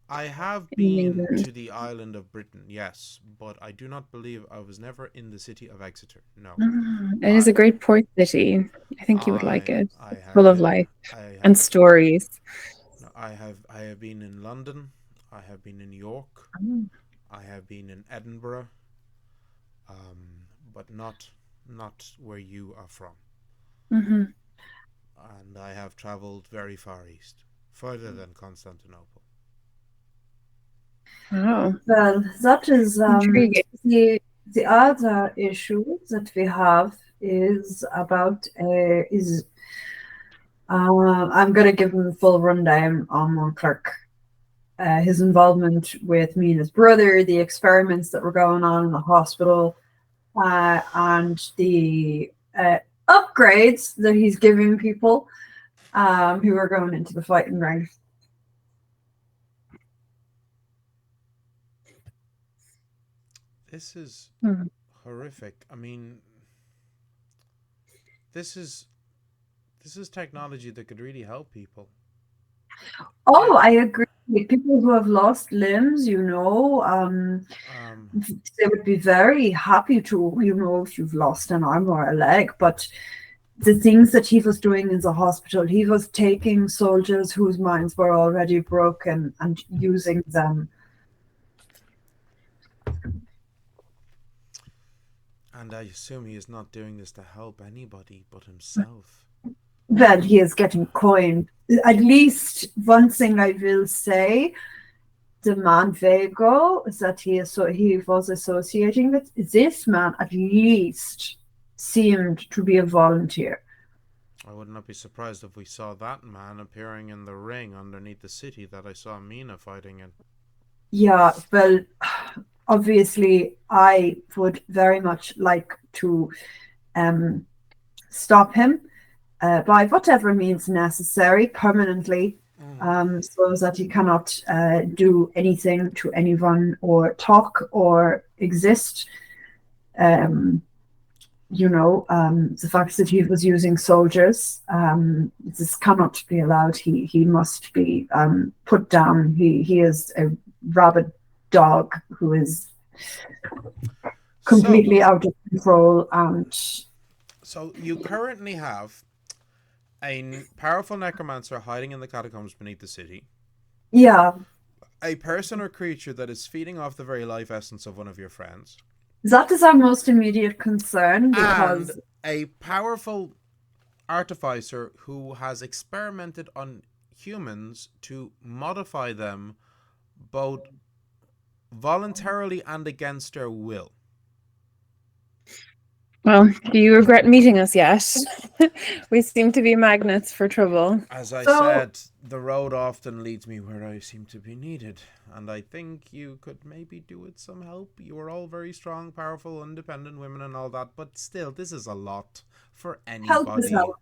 I have in been England? to the island of Britain, yes, but I do not believe I was never in the city of Exeter. No, It is I, a great port city. I think you would like I, it. I Full have of been, life I and have, stories. no, I have been in London. I have been in York. I have been in Edinburgh, but not where you are from. Mm-hmm. And I have travelled very far east, further than Constantinople. Oh, Well, that is intriguing. the other issue that we have is about I'm gonna give him the full rundown on Monclerc. His involvement with me and his brother, the experiments that were going on in the hospital, and the upgrades that he's giving people who are going into the fighting ring. This is Hmm. horrific. I mean, this is this is technology that could really help people. Oh, It, I agree. People who have lost limbs, um, they would be very happy to, if you've lost an arm or a leg. But the things that he was doing in the hospital, he was taking soldiers whose minds were already broken and using them. and I assume he is not doing this to help anybody but himself. Well, he is getting coined. At least one thing I will say, the man Vego that he was associating with, this man at least seemed to be a volunteer. I would not be surprised if we saw that man appearing in the ring underneath the city that I saw Mina fighting in. Yeah, well, obviously, I would very much like to um, stop him by whatever means necessary permanently, Mm. so that he cannot do anything to anyone or talk or exist. Um, the fact that he was using soldiers, this cannot be allowed. He must be put down. He is a rabid dog who is So, completely out of control. And so you currently have a powerful necromancer hiding in the catacombs beneath the city, yeah, a person or creature that is feeding off the very life essence of one of your friends, that is our most immediate concern and because a powerful artificer who has experimented on humans to modify them both voluntarily and against their will. Well, do you regret meeting us yet? We seem to be magnets for trouble. As I So, said, the road often leads me where I seem to be needed, and I think you could maybe do with some help. You are all very strong, powerful, independent women and all that, but still, this is a lot for help is anybody. help.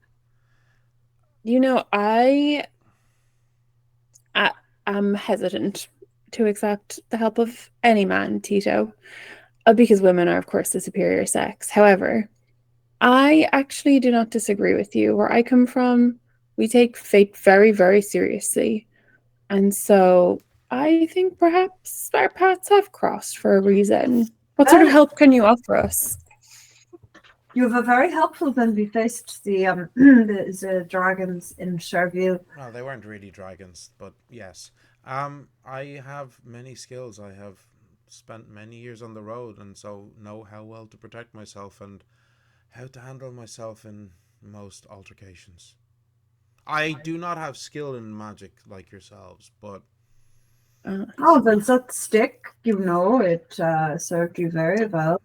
I am hesitant to accept the help of any man, Tito, because women are, of course, the superior sex. However, I actually do not disagree with you. Where I come from, we take fate very, very seriously. And so I think perhaps our paths have crossed for a reason. What sort of Well, help can you offer us? you were very helpful when we faced the dragons in Cherville. Well, they weren't really dragons, but yes. I have many skills. I have spent many years on the road, and so know how well to protect myself and how to handle myself in most altercations. I do not have skill in magic like yourselves, but Oh, well, that stick, it served you very well.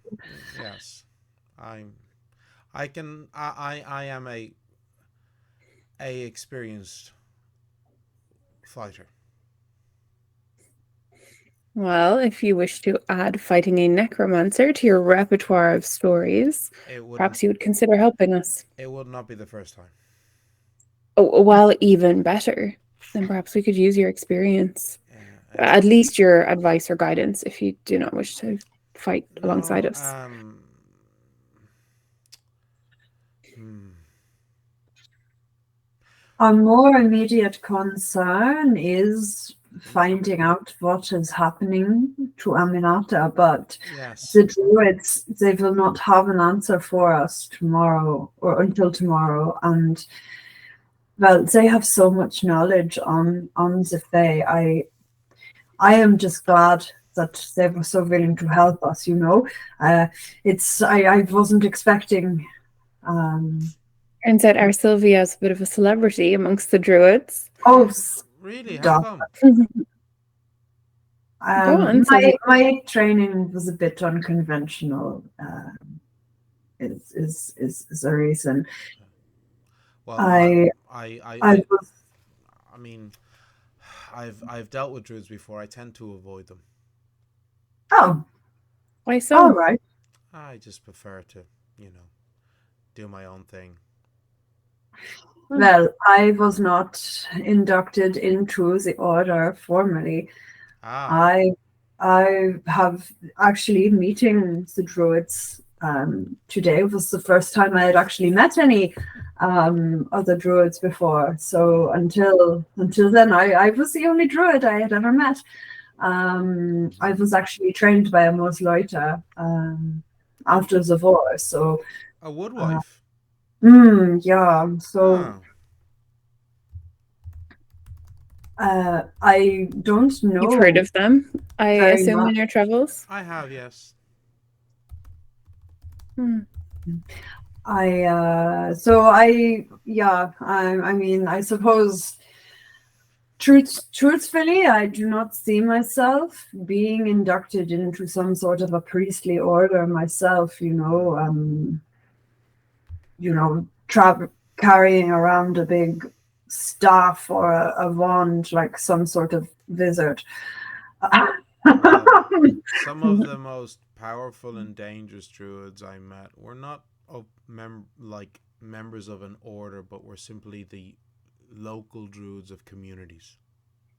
yes, I'm. I can. I am a experienced fighter. Well, if you wish to add fighting a necromancer to your repertoire of stories, It wouldn't. perhaps you would consider helping us. It would not be the first time. Oh, well, even better. Then perhaps we could use your experience. It's At least your advice or guidance if you do not wish to fight alongside no. us. Hmm. Our more immediate concern is finding out what is happening to Aminata, but Yes. the druids, they will not have an answer for us tomorrow or until tomorrow. And well, they have so much knowledge on the Fae. I am just glad that they were so willing to help us, I wasn't expecting Turns out our Sylvia is a bit of a celebrity amongst the druids. oh, Really? How stop. come? Go on, Sylvia. My training was a bit unconventional. Is a reason. Well, I I was I mean, I've dealt with druids before. I tend to avoid them. oh, Why all so? right. I just prefer to, do my own thing. Well, I was not inducted into the order formally. Ah, I have actually meeting the druids today was the first time I had actually met any other druids before. So until then, I was the only druid I had ever met. I was actually trained by a Mosleuter after the war. So a woodwife. yeah. So Oh, I don't You've heard know of them, I very assume, much. in your travels? I have, yes. I mean, I suppose truthfully, I do not see myself being inducted into some sort of a priestly order myself, carrying around a big staff or a wand like some sort of wizard. Well, some of the most powerful and dangerous druids I met were not members of an order, but were simply the local druids of communities.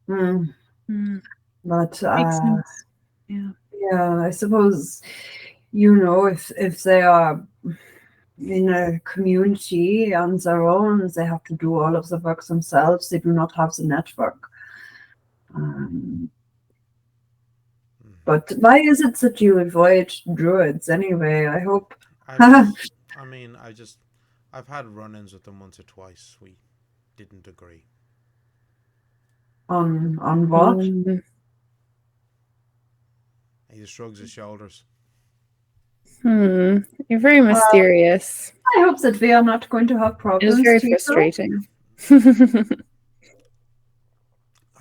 Mm, Mm, but makes sense. Yeah. yeah, I suppose if they are in a community on their own, they have to do all of the work themselves. They do not have the network. But why is it that you avoid druids anyway? I hope. I mean, I've had run-ins with them once or twice. We didn't agree. On what? He just shrugs his shoulders. You're very mysterious. I hope that we are not going to have It problems. is very Tito. frustrating.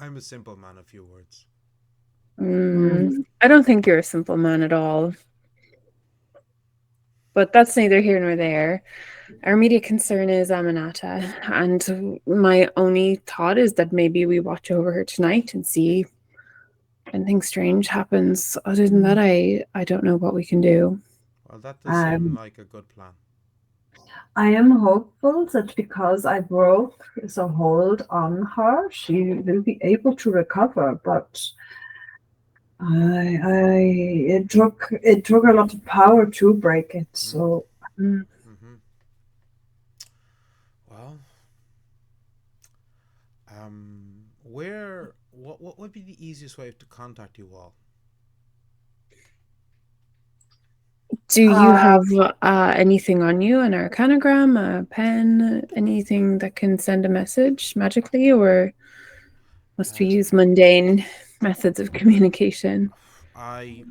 I'm a simple man of few words. I don't think you're a simple man at all. but that's neither here nor there. Our immediate concern is Aminata, and my only thought is that maybe we watch over her tonight and see if anything strange happens. Other than that, I don't know what we can do. Well, that does seem Um, like a good plan. I am hopeful that because I broke the hold on her, she will be able to recover. But it took a lot of power to break it. So Mm-hmm. Well, what would be the easiest way to contact you all? Do you uh, have anything on you, an arcanogram, a pen, anything that can send a message magically, or must we Uh, use mundane methods of communication? I,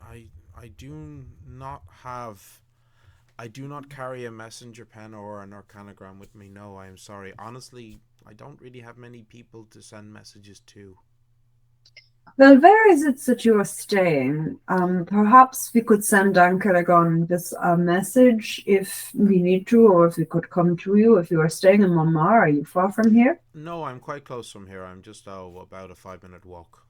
I, I do not have. I do not carry a messenger pen or an arcanogram with me. No, I am sorry. Honestly, I don't really have many people to send messages to. well, where is it that you are staying? Perhaps we could send Ankaragon with a message if we need to, or if we could come to you. If you are staying in Mamar, are you far from here? No, I'm quite close from here. I'm just about a 5 minute walk.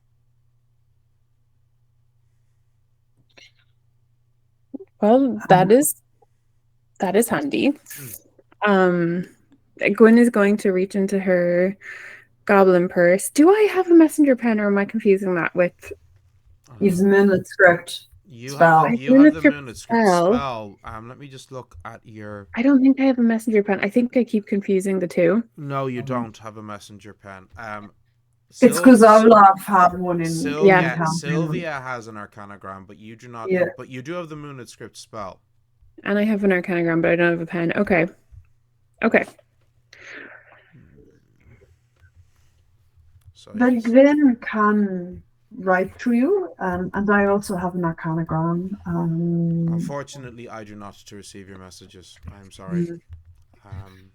Well, that is handy. Um, Gwyn is going to reach into her goblin purse. Do I have a messenger pen, or am I confusing that with You've the minute script You have spell. the I you have the miniature Moonlit script spell? spell. Let me just look at your. I don't think I have a messenger pen. I think I keep confusing the two. No, you don't have a messenger pen. It's Sil- because Olaf had one in Yeah. the campaign. Sylvia has an arcanogram, but you do not. Yeah. But you do have the Moonlit script spell. And I have an arcanogram, but I don't have a pen. Okay. Okay. So But yes. Gwen can write to you, and I also have an arcanogram. Unfortunately, I do not to receive your messages. I'm sorry. Um,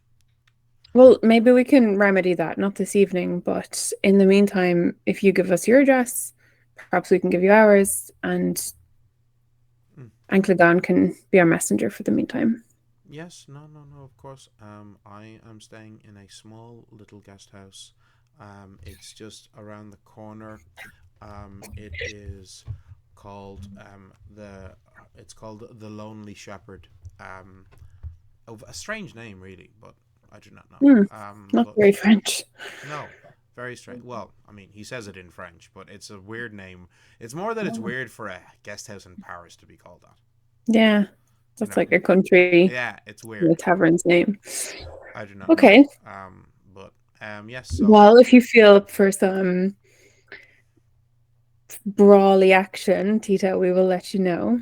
Well, maybe we can remedy that, not this evening, but in the meantime, if you give us your address, perhaps we can give you ours, and Anclegon can be our messenger for the meantime. yes, no, of course. I am staying in a small little guest house. It's just around the corner. It is called it's called the Lonely Shepherd. Of a strange name, really, but I do not know. Not But very French. no, very strange. Well, I mean, he says it in French, but it's a weird name. It's more that it's weird for a guest house in Paris to be called that. Yeah, that's like a country, Yeah, it's the weird. tavern's name. I do not know. Okay. But yes. So Well, if you feel up for some brawly action, Tito, we will let you know.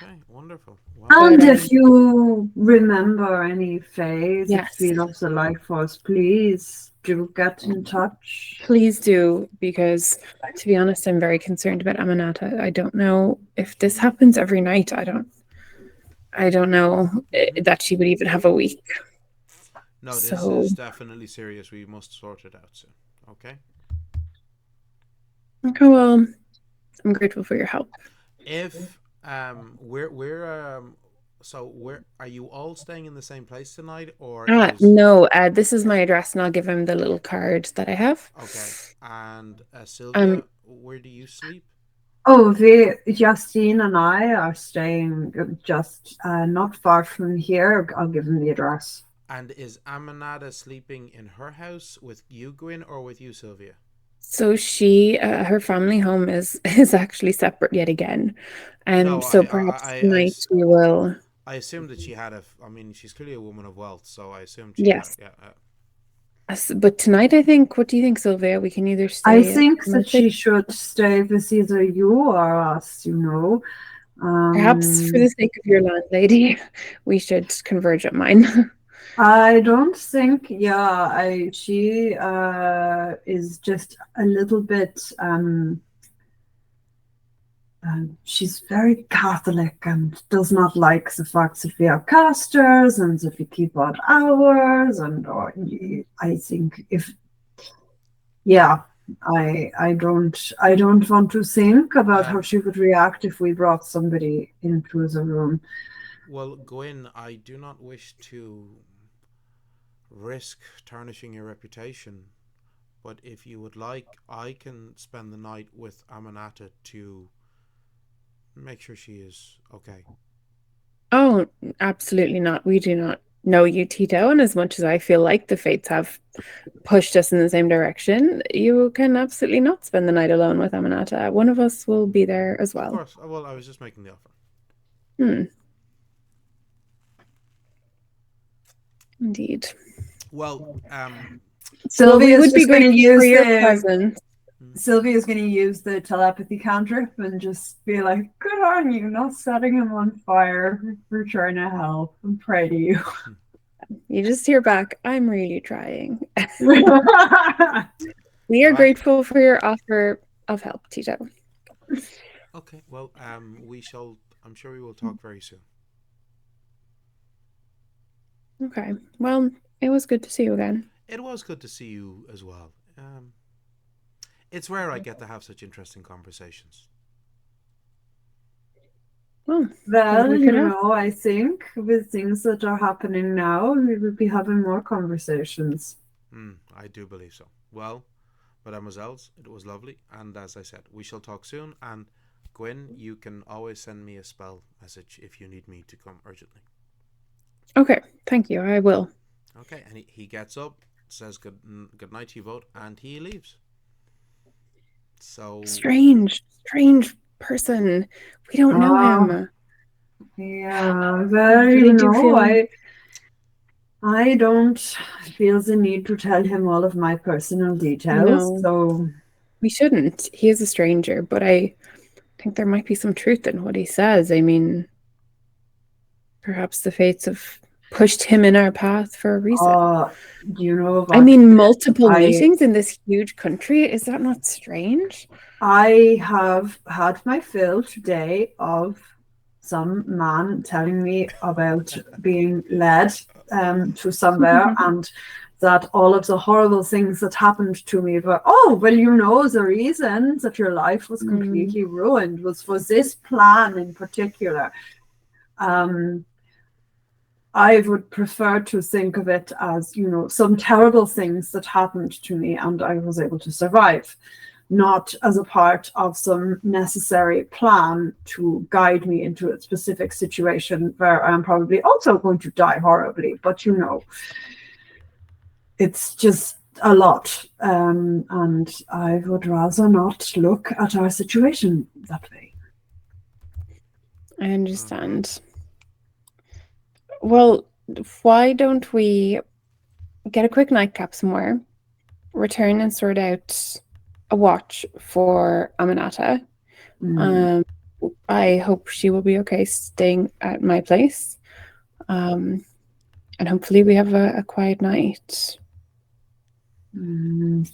okay, wonderful. Well, And But if you remember any fays that yes, feel of the life force, please do get in touch. please do, because to be honest, I'm very concerned about Aminata. I don't know if this happens every night. I don't know that she would even have a week. no, this So, is definitely serious. We must sort it out soon. Okay. okay, well, I'm grateful for your help. If so where are you all staying in the same place tonight, or is No, this is my address, and I'll give him the little card that I have. okay? And Um, Sylvia, where do you sleep? Oh, Justine and I are staying just not far from here. I'll give them the address. And is Aminata sleeping in her house with you, Gwyn, or with you, Sylvia? so her family home is actually separate yet again. No, So perhaps tonight we will. I assumed that she had I mean, she's clearly a woman of wealth, so I assumed she had. Yes. Yeah. But tonight, I think, what do you think, Sylvia? We can either I stay at think that Domestic, she should stay with either you or us, you know. perhaps for the sake of your landlady, we should converge at mine. I don't think, she is just a little bit, she's very Catholic and does not like the fact that we are casters and that we keep odd hours, I think I don't want to think about how she would react if we brought somebody into the room. Well, Gwyn, I do not wish to risk tarnishing your reputation, but if you would like, I can spend the night with Aminata to make sure she is okay. Oh, absolutely not. We do not know you, Tito, and as much as I feel like the fates have pushed us in the same direction, you can absolutely not spend the night alone with Aminata. One of us will be there as Of well. course. Well, I was just making the offer. Hmm. Indeed. Well, Well, we Sylvia's would be just going to grateful for use your the presence. Sylvia's going to use the telepathy cantrip and just be like, "Good on you, not setting him on fire. We're trying to help. I'm proud of you." You just hear back, I'm really trying. Right. We are right. grateful for your offer of help, Tito. Okay. Well, we shall. I'm sure we will talk very soon. Okay. Well, it was good to see you again. It was good to see you as well. It's rare I get to have such interesting conversations. Well, Well, we could have. I think with things that are happening now, we will be having more conversations. I do believe so. Well, mademoiselles, it was lovely, and as I said, we shall talk soon. And Gwyn, you can always send me a spell message if you need me to come urgently. Okay, thank you. I will. Okay, and he gets up, says good night to you both, and he leaves. So Strange person. We don't know Oh, him. yeah. I Well, really do feel. I don't feel the need to tell him all of my personal details. No, So, we shouldn't. He is a stranger, but I think there might be some truth in what he says. I mean, perhaps the fates have pushed him in our path for a reason. you know I what? mean, multiple I meetings in this huge country. Is that not strange? I have had my fill today of some man telling me about being led to somewhere and that all of the horrible things that happened to me were, oh, well, the reason that your life was Mm, completely ruined was for this plan in particular. Um, I would prefer to think of it as, some terrible things that happened to me and I was able to survive, not as a part of some necessary plan to guide me into a specific situation where I'm probably also going to die horribly. But, it's just a lot. And I would rather not look at our situation that way. I understand. Well, why don't we get a quick nightcap somewhere, return and sort out a watch for Aminata. Mm. I hope she will be okay staying at my place. And hopefully we have a quiet night. Mm.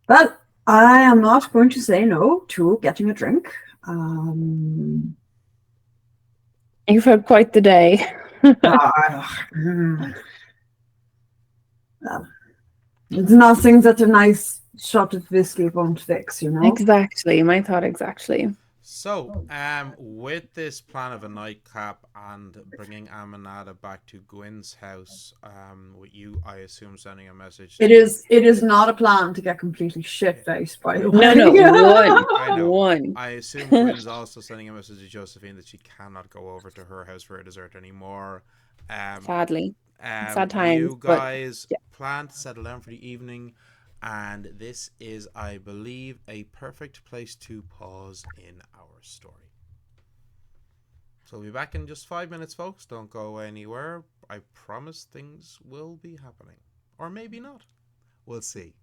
Well, I am not going to say no to getting a drink. You've had quite the day. It's nothing that a nice shot of whiskey won't fix, Exactly. My thought exactly. So, with this plan of a nightcap and bringing Aminata back to Gwyn's house, with you, I assume sending a message. It is not a plan to get completely shit-faced, by the way. No, I know. one. I assume Gwyn's also sending a message to Josephine that she cannot go over to her house for a dessert anymore. Sadly. Sad times. You guys But, yeah. plan to settle down for the evening, and this is, I believe, a perfect place to pause in our story. So we'll be back in just 5 minutes, folks. Don't go anywhere. I promise things will be happening. Or maybe not. We'll see.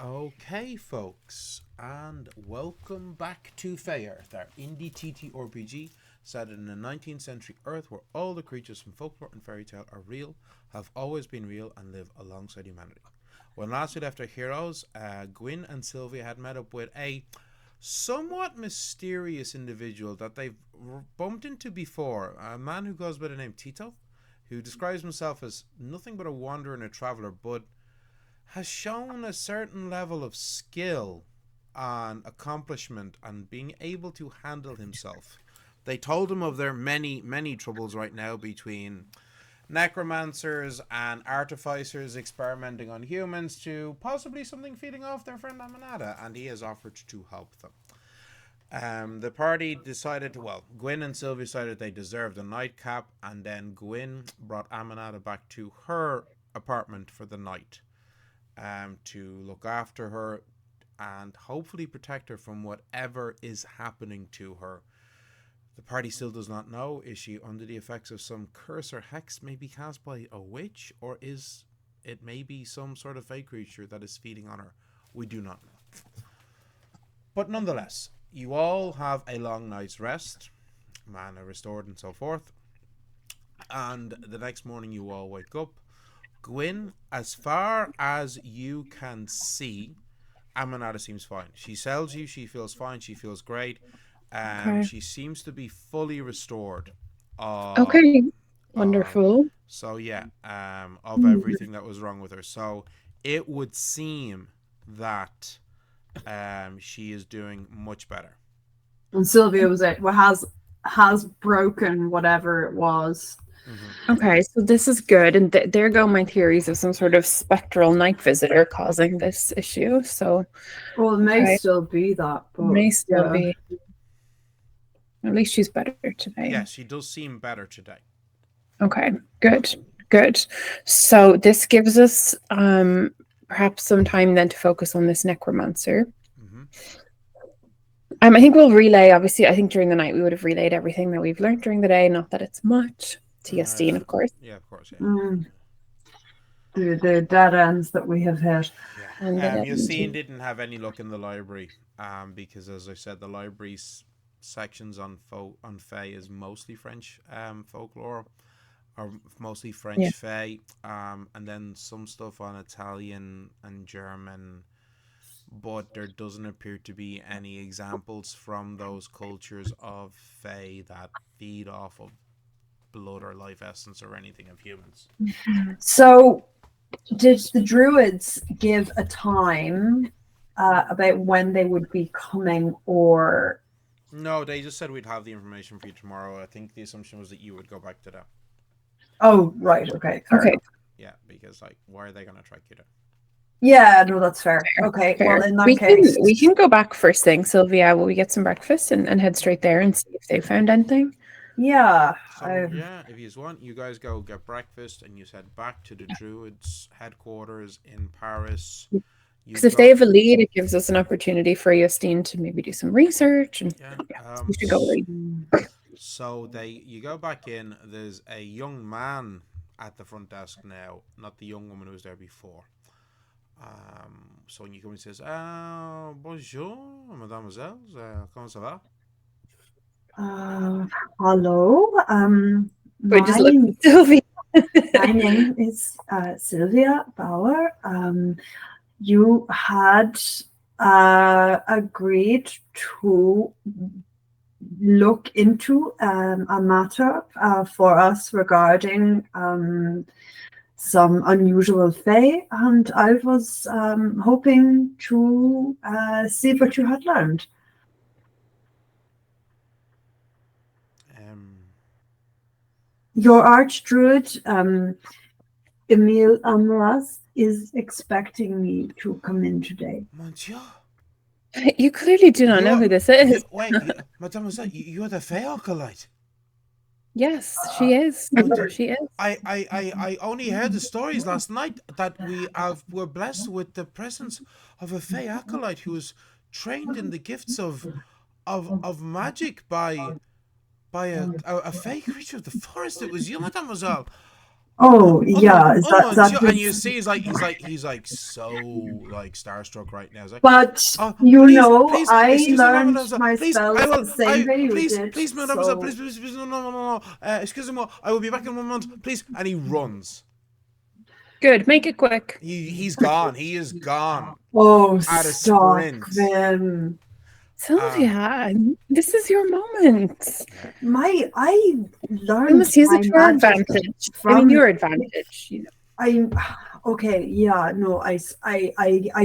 Okay, folks, and welcome back to Faearth, our indie TTRPG set in a 19th century Earth where all the creatures from folklore and fairy tale are real, have always been real, and live alongside humanity. When last we left our heroes, Gwyn and Sylvia had met up with a somewhat mysterious individual that they've bumped into before, a man who goes by the name Tito, who describes himself as nothing but a wanderer and a traveler, but has shown a certain level of skill and accomplishment and being able to handle himself. They told him of their many, many troubles right now between necromancers and artificers experimenting on humans to possibly something feeding off their friend Aminata, and he has offered to help them. The party decided Gwyn and Sylvia decided they deserved a nightcap, and then Gwyn brought Aminata back to her apartment for the night to look after her and hopefully protect her from whatever is happening to her. The party still does not know, is she under the effects of some curse or hex maybe cast by a witch, or is it maybe some sort of fey creature that is feeding on her? We do not know. But nonetheless, you all have a long night's rest, mana restored and so forth, and the next morning you all wake up. Gwyn, as far as you can see, Aminata seems fine. She tells you she feels fine, she feels great. Okay. She seems to be fully restored. Okay. Wonderful. So yeah, of everything that was wrong with her. So it would seem that she is doing much better. And Sylvia has broken whatever it was. Mm-hmm. Okay, so this is good, and there go my theories of some sort of spectral night visitor causing this issue. So, well, it may still be that, but may still be. At least she's better today. Yes, she does seem better today. Okay, good. So this gives us perhaps some time then to focus on this necromancer. Mm-hmm. I think we'll relay. Obviously, I think during the night we would have relayed everything that we've learned during the day. Not that it's much. To Justine, of course. Yeah, of course. Yeah. The dead ends that we have hit. Yeah. Justine didn't have any luck in the library, because as I said, the library's sections on Fae is mostly French folklore, or mostly French Fae, and then some stuff on Italian and German. But there doesn't appear to be any examples from those cultures of Fae that feed off of blood or life essence or anything of humans. So did the druids give a time about when they would be coming, or no, they just said we'd have the information for you tomorrow. I think the assumption was that you would go back to them. Oh, right. Okay. Yeah, because why are they going to track you down? Yeah, no, that's fair. Okay, fair. Well, in that case, we can go back first thing, Sylvia. Will we get some breakfast and head straight there and see if they found anything? Yeah. So, if you want, you guys go get breakfast and you head back to the Druids headquarters in Paris. Because if they have a lead, it gives us an opportunity for Justine to maybe do some research. And we should go read. So you go back in. There's a young man at the front desk now, not the young woman who was there before. So when you come, he says, "Bonjour, mademoiselle. Comment ça va?" Hello. Sylvia. My name is Sylvia Bauer. You had agreed to look into a matter for us regarding some unusual Fae, and I was hoping to see what you had learned. Your archdruid, Emile Amras, is expecting me to come in today. Monsieur? You clearly do not know who this is. Wait, mademoiselle, you're the Fae acolyte. Yes, she is. She is. I only heard the stories last night that we're blessed with the presence of a Fae acolyte who was trained in the gifts of magic by a Fae creature of the forest. It was you, mademoiselle. Oh yeah, and you see, he's like so starstruck right now. He's like, but I learned my spells the same way you did. Please, mademoiselle, please, no. Excuse me, I will be back in 1 month, please. And he runs. Good, make it quick. He's gone. He is gone. Oh, at a stop sprint. him. Sylvia, this is your moment. I We learned must use it my to our magic advantage. I from mean, your advantage, you know. I'm okay. Yeah, no, I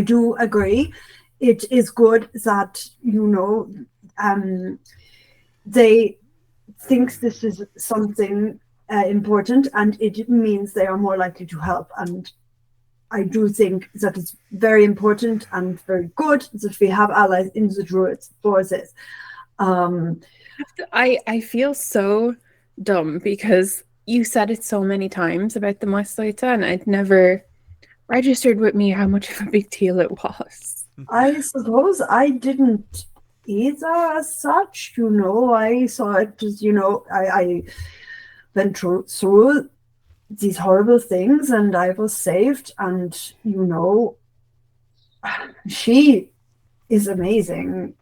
do agree. It is good that they think this is something important, and it means they are more likely to help. And I do think that it's very important and very good that we have allies in the Druids forces. I feel so dumb because you said it so many times about the Maestleita, and I'd never registered with me how much of a big deal it was. I suppose I didn't either as such, I saw it as, I went through these horrible things and I was saved, and, she is amazing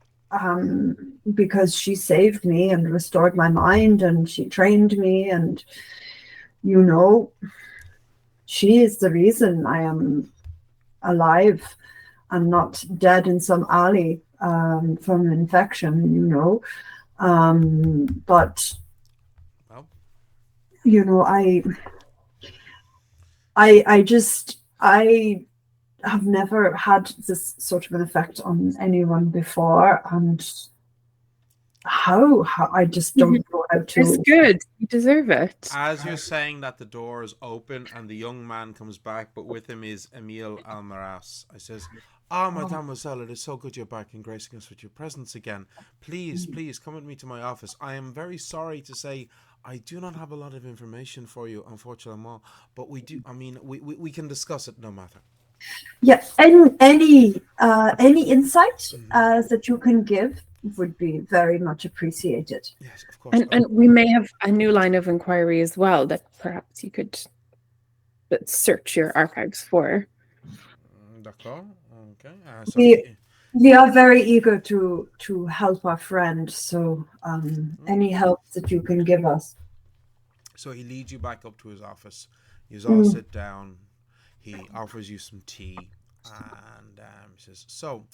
because she saved me and restored my mind and she trained me, and, she is the reason I am alive and not dead in some alley from infection. But Well, I have never had this sort of an effect on anyone before, and how I just don't know how to. It's good. You deserve it. as you're saying that, the door is open and the young man comes back, but with him is Emil Almaraz. I says, "Ah, mademoiselle, it is so good you're back and gracing us with your presence again. Please, please come with me to my office. I am very sorry to say I do not have a lot of information for you, unfortunately, but we do. I mean, we can discuss it no matter." Yeah, and any insight that you can give would be very much appreciated. Yes, of course. And we may have a new line of inquiry as well that perhaps you could search your archives for. D'accord. Okay. We are very eager to help our friend, so any help that you can give us. So he leads you back up to his office. You all sit down. He offers you some tea, and says, "So,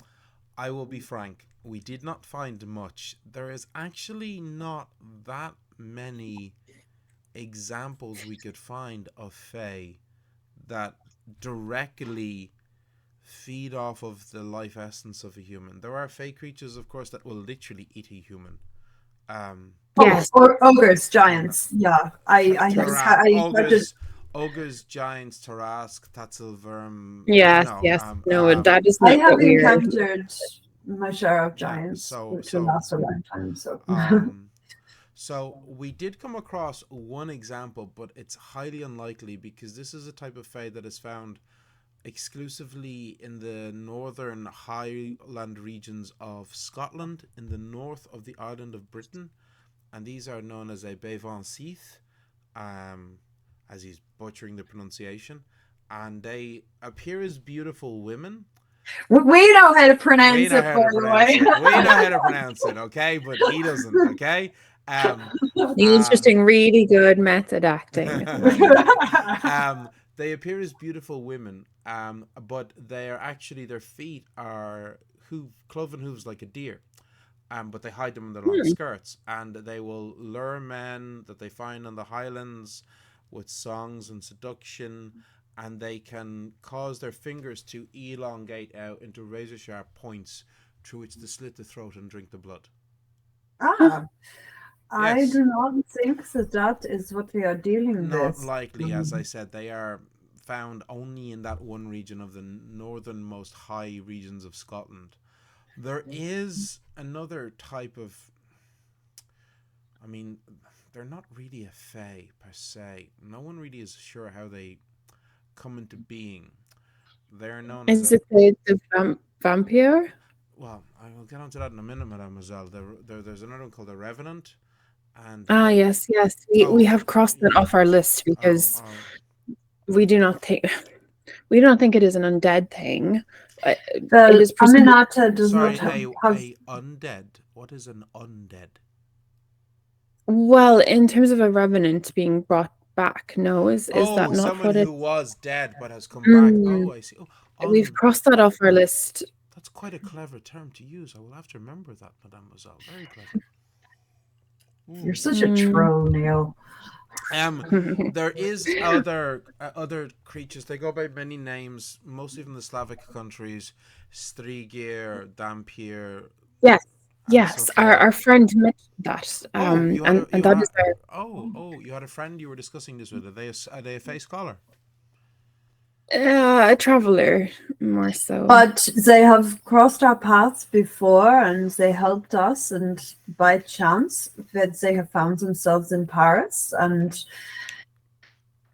I will be frank. We did not find much. There is actually not that many examples we could find of Fae that directly feed off of the life essence of a human. There are Fae creatures, of course, that will literally eat a human. Yes. Or ogres, giants. Yeah, Ogres, giants, Tarask, Tatzelverm. Yes, no, that is I not have what we are. encountered my share of giants, which will last a long time. So, so we did come across one example, but it's highly unlikely because this is a type of Fae that is found exclusively in the northern highland regions of Scotland, in the north of the island of Britain, and these are known as a Bevan Seath, as he's butchering the pronunciation, and they appear as beautiful women. We know how to pronounce it, by the way. We know how to pronounce it, okay? But he doesn't, okay? He's just doing really good method acting. They appear as beautiful women, but they are actually, their feet are cloven hooves like a deer. But they hide them in their long skirts, and they will lure men that they find on the highlands with songs and seduction, and they can cause their fingers to elongate out into razor sharp points through which to slit the throat and drink the blood. Yes. I do not think that is what we are dealing with. Not likely, as I said. They are found only in that one region of the northernmost high regions of Scotland. There is another type of, I mean, they're not really a Fae per se. No one really is sure how they come into being. They're known as the vampire? Well, I will get onto that in a minute, mademoiselle. There's another one called the Revenant. And yes. We have crossed that off our list because we do not think it is an undead thing. Aminata does not have a undead. What is an undead? Well, in terms of a revenant being brought back, no, is that not someone what it? who was dead but has come back? Oh, I see. We've crossed that off our list That's quite a clever term to use. I will have to remember that, mademoiselle. Very clever. You're Ooh. such a troll, Neil. Um, there is other creatures. They go by many names, mostly from the Slavic countries: Strigir, Dampier, Yes, and so yes. Our forth. friend mentioned that. Oh, you had a And that is our you had a friend you were discussing this with. Are they a face scholar? a traveler, more so. But they have crossed our paths before and they helped us, and by chance that they have found themselves in Paris, and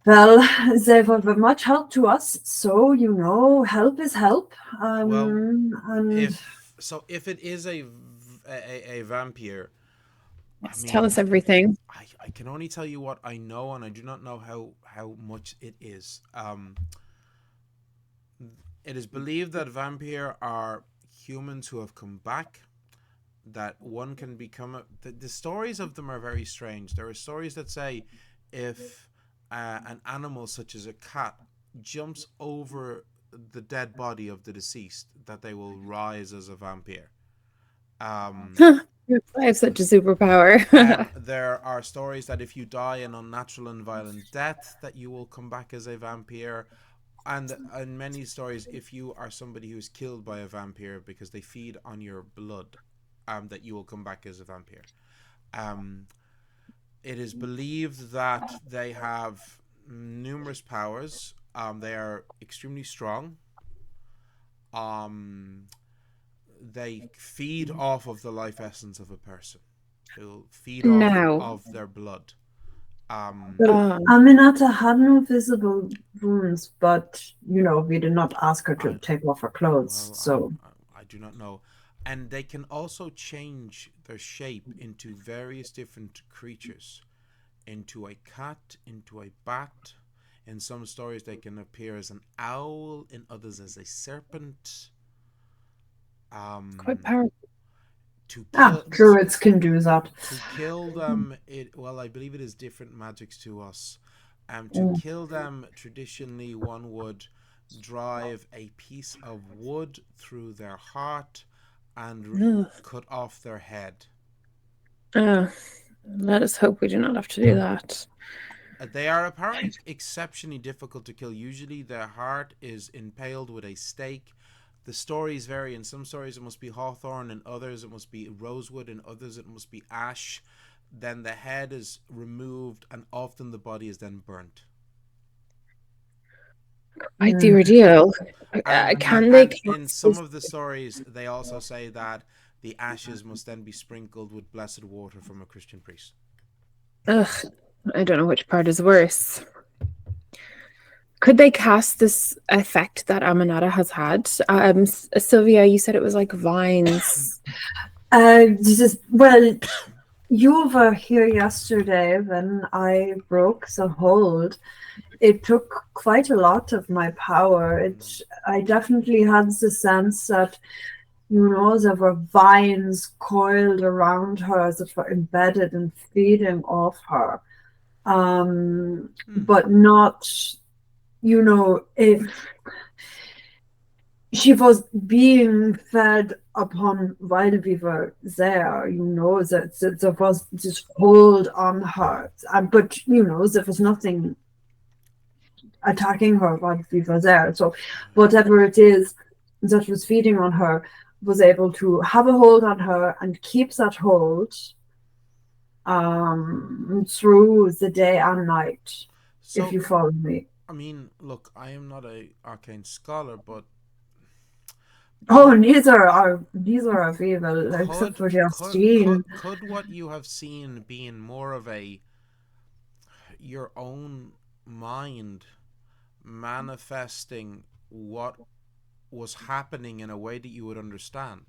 well, they were much help to us. So, help is help. Well, And if it is a vampire, I Yes, tell mean, us everything. I can only tell you what I know, and I do not know how much it is. It is believed that vampire are humans who have come back. That one can become the stories of them are very strange. There are stories that say if an animal such as a cat jumps over the dead body of the deceased, that they will rise as a vampire. Um, I have such a superpower. there are stories that if you die an unnatural and violent death, that you will come back as a vampire. And in many stories, if you are somebody who's killed by a vampire because they feed on your blood, that you will come back as a vampire. Um, it is believed that they have numerous powers. They are extremely strong. Um, they feed off of the life essence of a person. They will feed off Now, of their blood. well, um, Aminata had no visible wounds, but we did not ask her to I, take off her clothes. well, So, I do not know. And they can also change their shape into various different creatures, into a cat, into a bat. In some stories, they can appear as an owl. In others, as a serpent. quite Um, powerful. to kill druids can do that. to kill them, I believe it is different magics to us. To Mm. kill them, traditionally, one would drive a piece of wood through their heart and Ugh. cut off their head. Let us hope we do not have to do that. They are apparently exceptionally difficult to kill. Usually, their heart is impaled with a stake. The stories vary. In some stories, it must be hawthorn. In others, it must be rosewood. In others, it must be ash. Then the head is removed, and often the body is then burnt. Quite the Mm. ordeal. And Can they and in cast some this? of the stories, they also say that the ashes must then be sprinkled with blessed water from a Christian priest. Ugh, I don't know which part is worse. Could they cast this effect that Aminata has had? Sylvia, you said it was like vines. This is well. You were here yesterday when I broke the hold. It took quite a lot of my power. I definitely had the sense that, there were vines coiled around her that were embedded and feeding off her. But not, if she was being fed upon while we were there, that there was this hold on her. But, there was nothing attacking her while we were there. So whatever it is that was feeding on her was able to have a hold on her and keep that hold through the day and night, if So, you follow me. I mean, look, I am not a arcane scholar, but Oh, could neither are we, well, except could for could Justine. could what you have seen being more of a your own mind manifesting what was happening in a way that you would understand?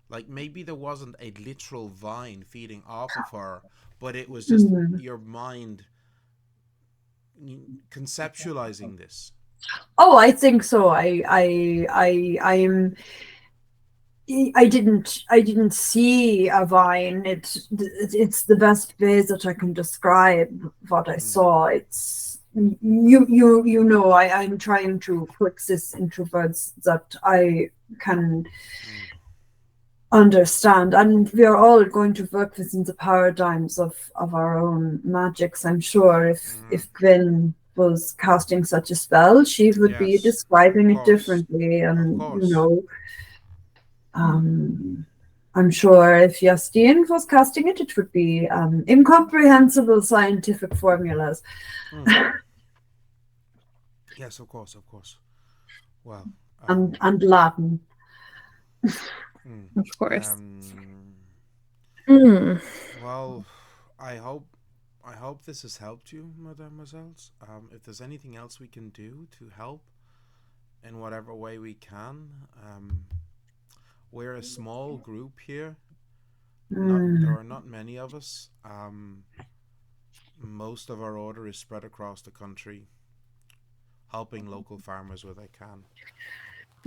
Like maybe there wasn't a literal vine feeding off of her, but it was just Mhm. your mind conceptualizing this. Oh, I think so. I didn't see a vine. It's the best way that I can describe what I Hmm. saw. It's you know, I'm trying to put this into words that I can understand, and we are all going to work within the paradigms of our own magics. I'm sure if Gwen was casting such a spell, she would be Yes, describing of it course, differently, of and course. I'm sure if Justine was casting it, it would be incomprehensible scientific formulas. Yes, of course, of course. Well, And Latin. Of course. um, Hmm. well, I hope I hope this has helped you, mademoiselles. If there's anything else we can do to help in whatever way we can, we're a small group here. Not There are not many of us. Most of our order is spread across the country, helping local farmers where they can.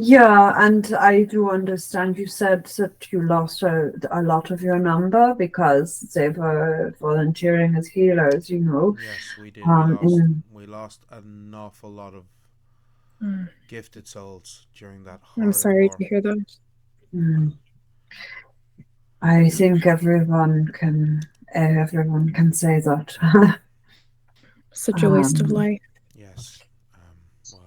Yeah, and I do understand you said that you lost a lot of your number because they were volunteering as healers, you know. Yes, we did. We lost In, we lost an awful lot of gifted souls during that I'm horrid sorry war. to hear that. I think everyone can say that. Such a waste of life. Yes. Well,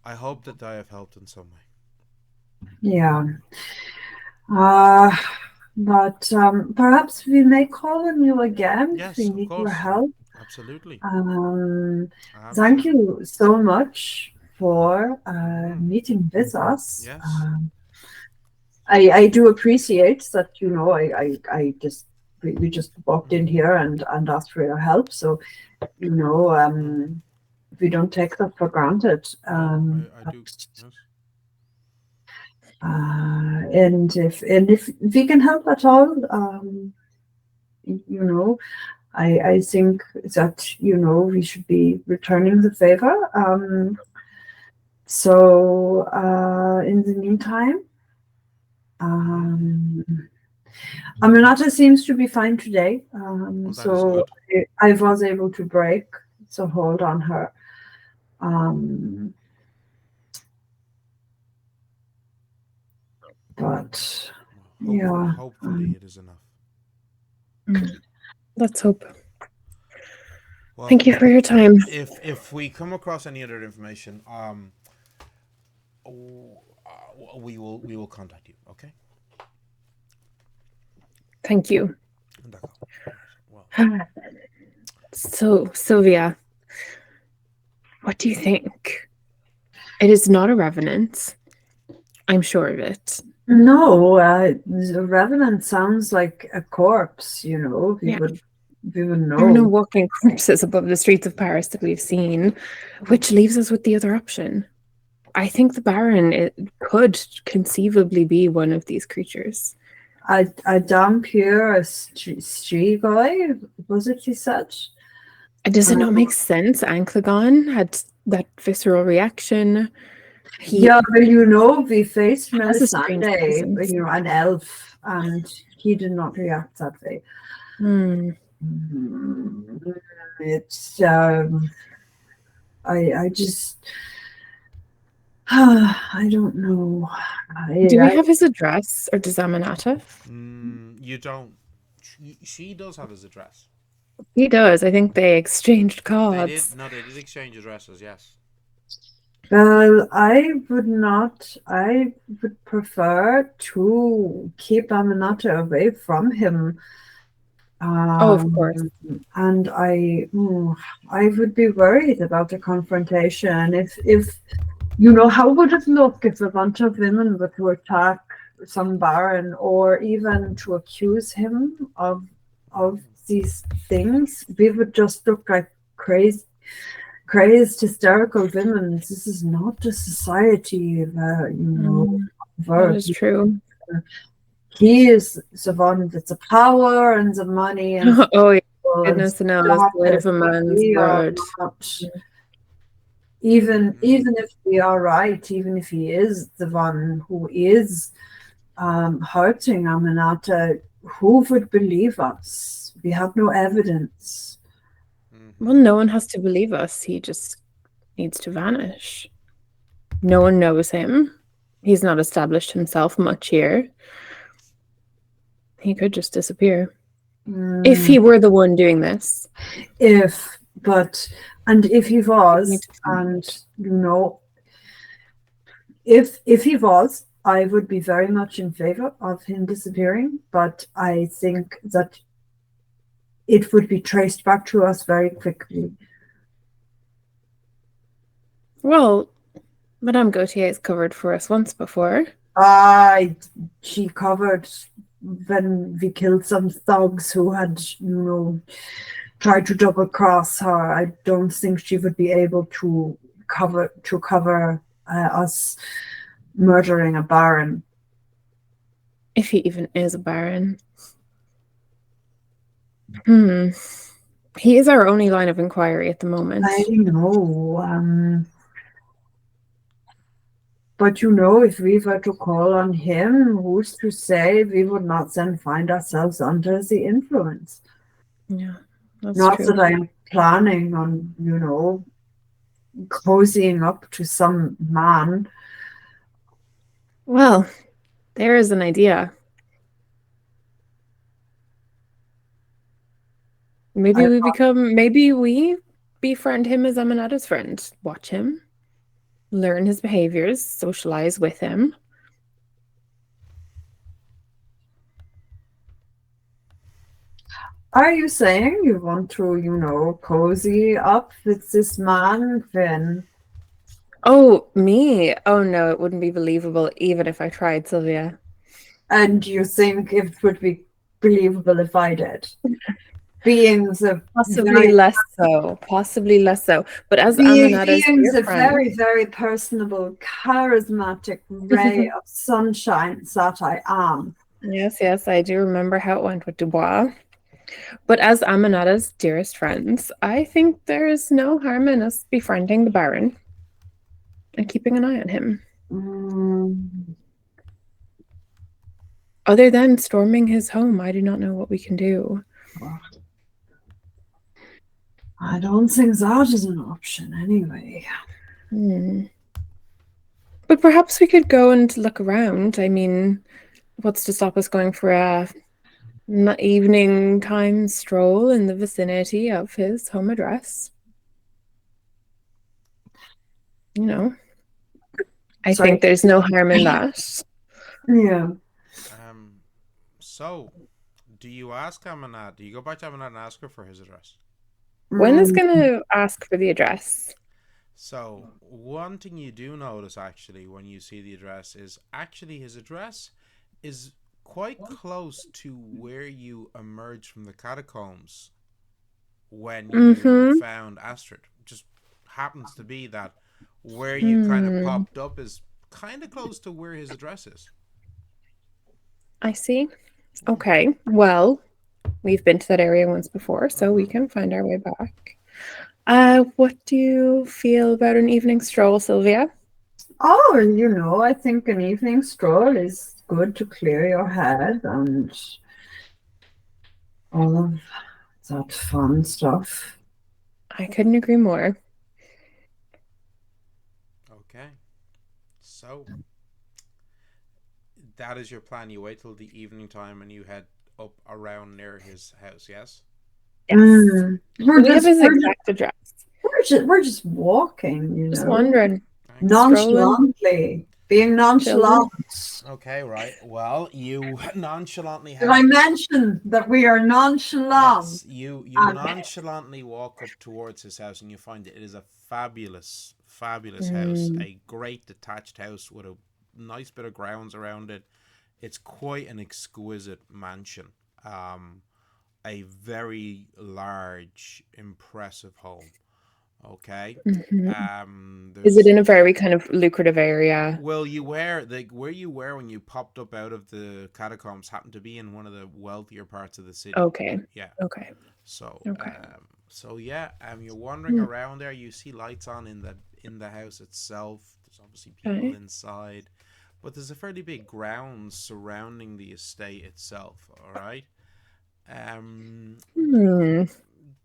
I hope that I have helped in some way. Yeah. But perhaps we may call on you again if we Yes, of need your course. help. Absolutely. Thank Absolutely. you so much for Mm-hmm. meeting with us. Yes. I do appreciate that, you know, I just we just walked in here and asked for your help. So, you know, we don't take that for granted. No, I do. Yes. And if we can help at all, you know, I think that, you know, we should be returning the favor. So in the meantime, Aminata seems to be fine today. Well, that is So good. I was able to break the hold on her. But Well, yeah, hopefully it is enough. Let's hope. Well, Thank you for your time. if we come across any other information, we will contact you. Okay. Thank you. D'accord. Well, So, Sylvia, what do you think? It is not a revenant. I'm sure of it. no, the revenant sounds like a corpse. You know, we would There are no know. walking corpses above the streets of Paris that we've seen, which leaves us with the other option. I think the Baron could conceivably be one of these creatures. A Dampier, a Strigoi, was it you said? Does it not make sense? Anclagon had that visceral reaction. Yeah, but you know, we faced has a strange Melisande, presence. you know, an elf, and he did not react that way. It's I just I don't know. Do we have his address, or does Aminata? you don't. She does have his address. He does. I think they exchanged They cards. did. No, they did exchange addresses. Yes. Well, I would not. I would prefer to keep Aminata away from him. Oh, of course. And I would be worried about a confrontation. If you know, how would it look if a bunch of women were to attack some baron, or even to accuse him of these things? We would just look like crazed, hysterical women. This is not a society that, you know, That is true. He is the one with the power and the money and Oh, yeah. and Goodness knows. Word of a man's we are word. not. Even if we are right, even if he is the one who is hurting Aminata, who would believe us? We have no evidence. Well, no one has to believe us. He just needs to vanish. No one knows him. He's not established himself much here. He could just disappear. If he were the one doing this. And if he was, and if he was, I would be very much in favor of him disappearing, but I think that it would be traced back to us very quickly. Well, Madame Gautier has covered for us once before. She covered when we killed some thugs who had, tried to double cross her. I don't think she would be able to cover us murdering a baron. If he even is a baron. He is our only line of inquiry at the moment. I know. But if we were to call on him, who's to say we would not then find ourselves under the influence? Yeah, that's not true. that I'm planning on, cozying up to some man. Well, there is an idea. Maybe we befriend him as Aminata's friend. Watch him, learn his behaviors, socialize with him. Are you saying you want to, cozy up with this man, Finn? Oh, me? Oh no, it wouldn't be believable even if I tried, Sylvia. And you think it would be believable if I did? Being the possibly less so. But as Aminata's being dear the friend, very, very personable, charismatic ray of sunshine that I am. Yes, I do remember how it went with Dubois. But as Aminata's dearest friends, I think there is no harm in us befriending the Baron and keeping an eye on him. Other than storming his home, I do not know what we can do. I don't think that is an option anyway. But perhaps we could go and look around. I mean, what's to stop us going for a evening time stroll in the vicinity of his home address? I think there's no harm in that. Yeah. So, do you ask Aminata? Do you go back to Aminata and ask her for his address? When is going to ask for the address? So, one thing you do notice actually when you see the address is actually his address is quite close to where you emerged from the catacombs when you found Astrid. It just happens to be that where you kind of popped up is kind of close to where his address is. I see. Okay, well, we've been to that area once before, so we can find our way back. What do you feel about an evening stroll, Sylvia? Oh, I think an evening stroll is good to clear your head and all of that fun stuff. I couldn't agree more. Okay. So, that is your plan. You wait till the evening time and you head up around near his house, yes? Yes. We have his exact address. We're just walking, Just wandering. Nonchalantly. Being nonchalant. Okay, right. Well, you nonchalantly Did I mention that we are nonchalant? Yes, you nonchalantly walk up towards his house and you find it is a fabulous house. A great detached house with a nice bit of grounds around it. It's quite an exquisite mansion. A very large, impressive home. Okay. Is it in a very kind of lucrative area? Well, where you were when you popped up out of the catacombs happened to be in one of the wealthier parts of the city. Okay. Yeah. Okay. So, you're wandering around there. You see lights on in the house itself. There's obviously people inside, but there's a fairly big grounds surrounding the estate itself. All right.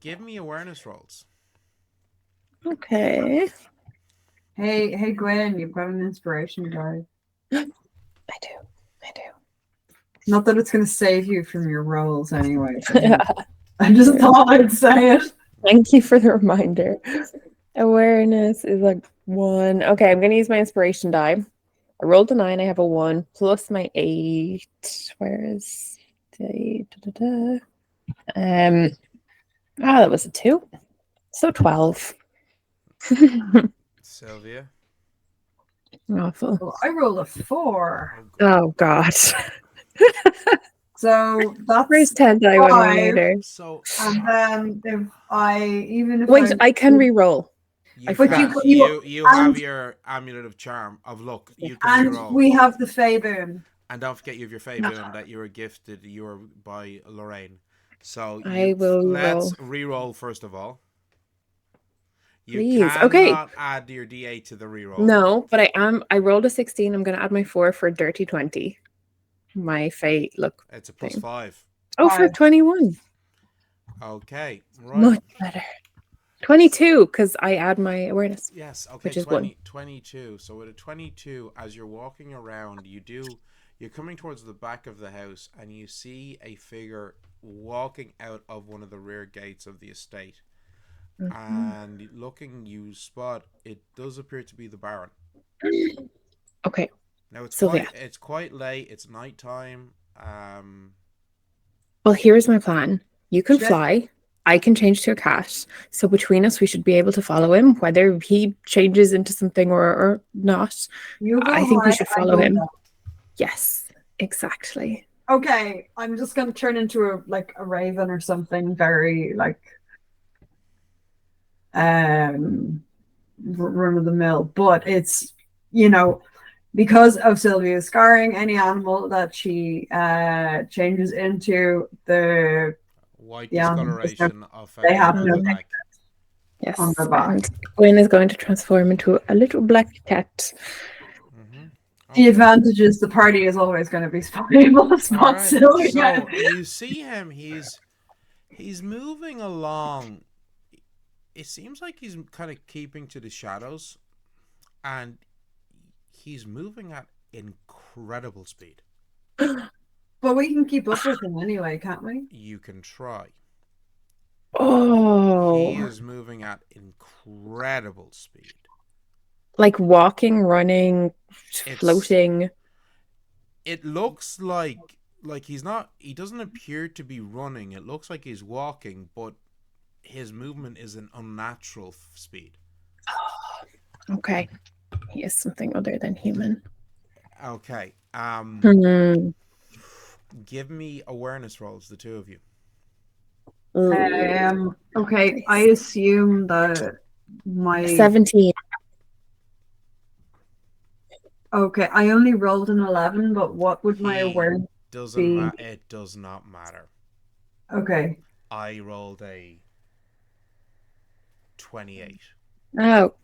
Give me awareness rolls. Okay. Hey, Gwen, you've got an inspiration die. I do. Not that it's going to save you from your rolls anyway. I just thought I'd say it. Thank you for the reminder. Awareness is like 1. Okay, I'm going to use my inspiration die. I rolled a 9. I have a 1 plus my 8. Where is the... that was a 2. So 12. Sylvia. Awful. Well, I rolled a 4. Oh, God. So that's Where's 10 die when we need her? So, and then if I Wait, I can re-roll. you But can. you- You have your amulet of charm of luck. You can and re-roll. we have the Fey boon. And don't forget you have your Fey boon that you were gifted. You were by Lorraine. So I will let's re-roll first of all. You Please. cannot Okay. add your D8 to the re-roll. No, but I rolled a 16. I'm going to add my 4 for a dirty 20. My fate look. It's a plus 5. Oh, for 21. Okay, right. Much better. 22 because I add my awareness. Yes, okay, which is 22. So with a 22, as you're walking around, you're coming towards the back of the house and you see a figure walking out of one of the rear gates of the estate. And looking, you spot it does appear to be the Baron. Okay. Now it's Sylvia. quite late. It's nighttime. Well, here's my plan. You can fly. I can change to a cat. So between us, we should be able to follow him, whether he changes into something or not. I think we should follow him. Yes, exactly. Okay, I'm just going to turn into a raven or something very run of the mill, but it's because of Sylvia's scarring, any animal that she changes into, the white discoloration of they have no back. Yes, on the back. and Gwen is going to transform into a little black cat. The advantage is the party is always going to be able to spot Sylvia. So you see him, he's moving along. It seems like he's kind of keeping to the shadows, and he's moving at incredible speed. But we can keep up with him anyway, can't we? You can try. Oh. He is moving at incredible speed. Like walking, running, floating. It looks like he doesn't appear to be running. It looks like he's walking, but his movement is an unnatural speed. Okay. He is something other than human. Okay. Give me awareness rolls, the two of you. Okay, I assume that my 17. Okay, I only rolled an 11, but what would my awareness be? It does not matter. Okay. I rolled a 28. Oh,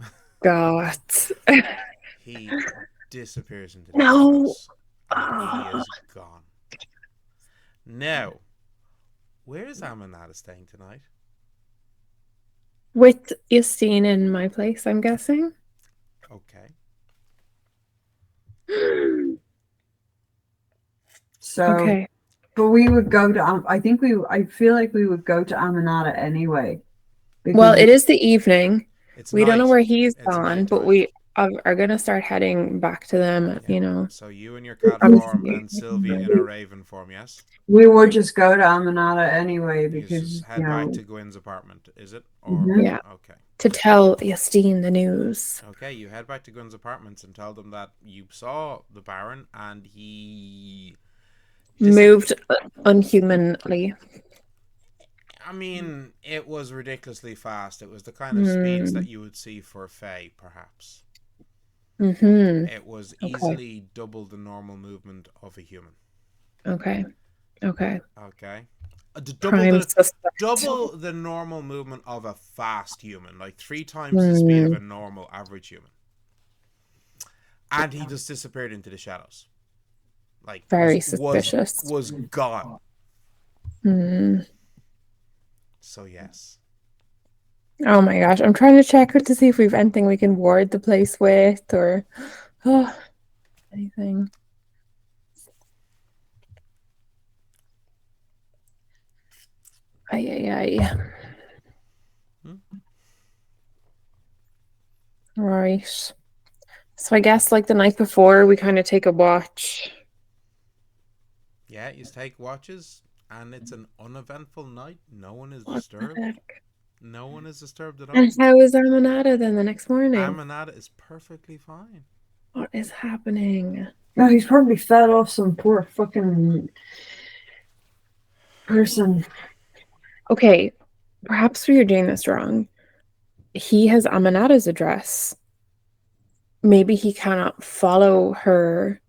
God. He disappears into the shadows, and he is gone. Now, where is Aminata staying tonight? With Justine in my place, I'm guessing. Okay. So, but we would go to. I feel like we would go to Aminata anyway. Well, it is the evening. We don't know where he's It's gone, nighttime. but we are going to start heading back to them, So you in your cat form and Sylvia in her raven form, yes? We would just go to Aminata anyway because just head back to Gwen's apartment, is it? Yeah. Okay. To tell Justine the news. Okay, you head back to Gwen's apartments and tell them that you saw the Baron and he moved unhumanly. I mean, it was ridiculously fast. It was the kind of speeds that you would see for a Fae, perhaps. It was easily double the normal movement of a human. Okay. Double the normal movement of a fast human, like 3 times the speed of a normal average human. And he just disappeared into the shadows. Like very suspicious. Was gone. So yes. Oh my gosh, I'm trying to check to see if we've anything we can ward the place with or anything. Ay, ay, ay. Hmm? Right. So I guess like the night before, we kind of take a watch. Yeah, you take watches, and it's an uneventful night. No one is What the disturbed. heck? No one is disturbed at all. And how is Aminata then the next morning? Aminata is perfectly fine. What is happening? Oh, he's probably fed off some poor fucking person. Okay, perhaps we are doing this wrong. He has Aminata's address. Maybe he cannot follow her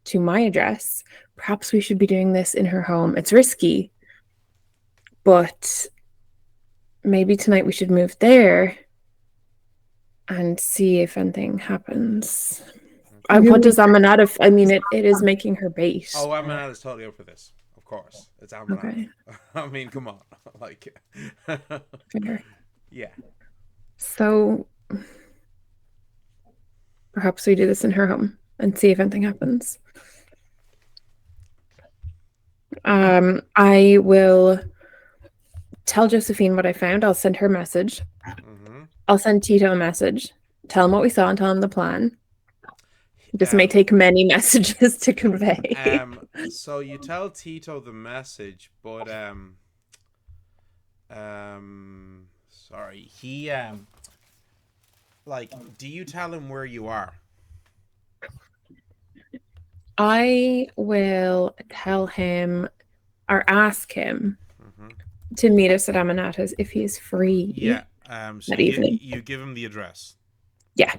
to my address. Perhaps we should be doing this in her home. It's risky, but maybe tonight we should move there and see if anything happens. What does Aminata? I mean, it is making her bait. Oh, Aminata's totally up for this. Of course, it's Aminata. Okay. I mean, come on, like, Fair. yeah. So perhaps we do this in her home and see if anything happens. I will tell Josephine what I found. I'll send her a message. Mm-hmm. I'll send Tito a message. Tell him what we saw and tell him the plan. This may take many messages to convey. So you tell Tito the message, but sorry, he like, do you tell him where you are? I will tell him or ask him Mm-hmm. to meet us at Aminata's if he is free. Yeah. So that evening. you give him the address. Yeah.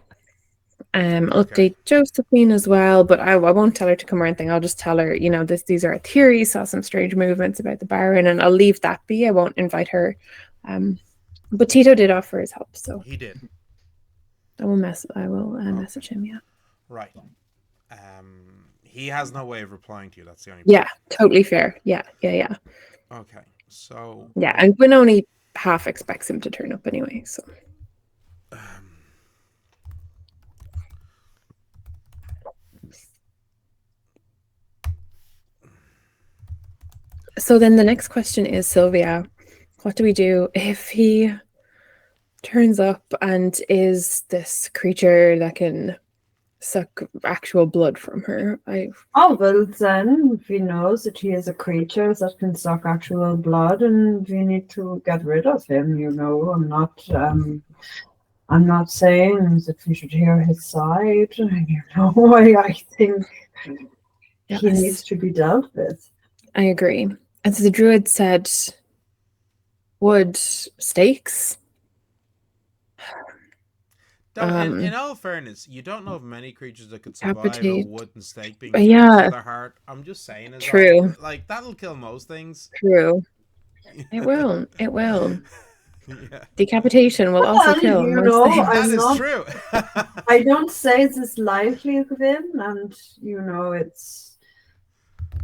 Okay. Update Josephine as well, but I won't tell her to come or anything. I'll just tell her, you know, these are our theories, saw some strange movements about the Baron, and I'll leave that be. I won't invite her. But Tito did offer his help, so He did. I will message him, yeah. Right. He has no way of replying to you. That's the only Yeah, totally fair. Yeah. Okay. So Yeah, and Gwen only half expects him to turn up anyway, so so then the next question is, Sylvia, what do we do if he turns up and is this creature that can suck actual blood from her? Oh, well, then we know that he is a creature that can suck actual blood, and we need to get rid of him. You know, I'm not saying that we should hear his side. You know, I think he needs to be dealt with. I agree. And so the druid said, wood stakes. In all fairness, you don't know of many creatures that could survive a wooden stake being through their heart. I'm just saying, as true. Well, like, that'll kill most things. True. It will. It will. Yeah. Decapitation will also kill. You know, that is true. I don't say this lightly, Vin, and you know,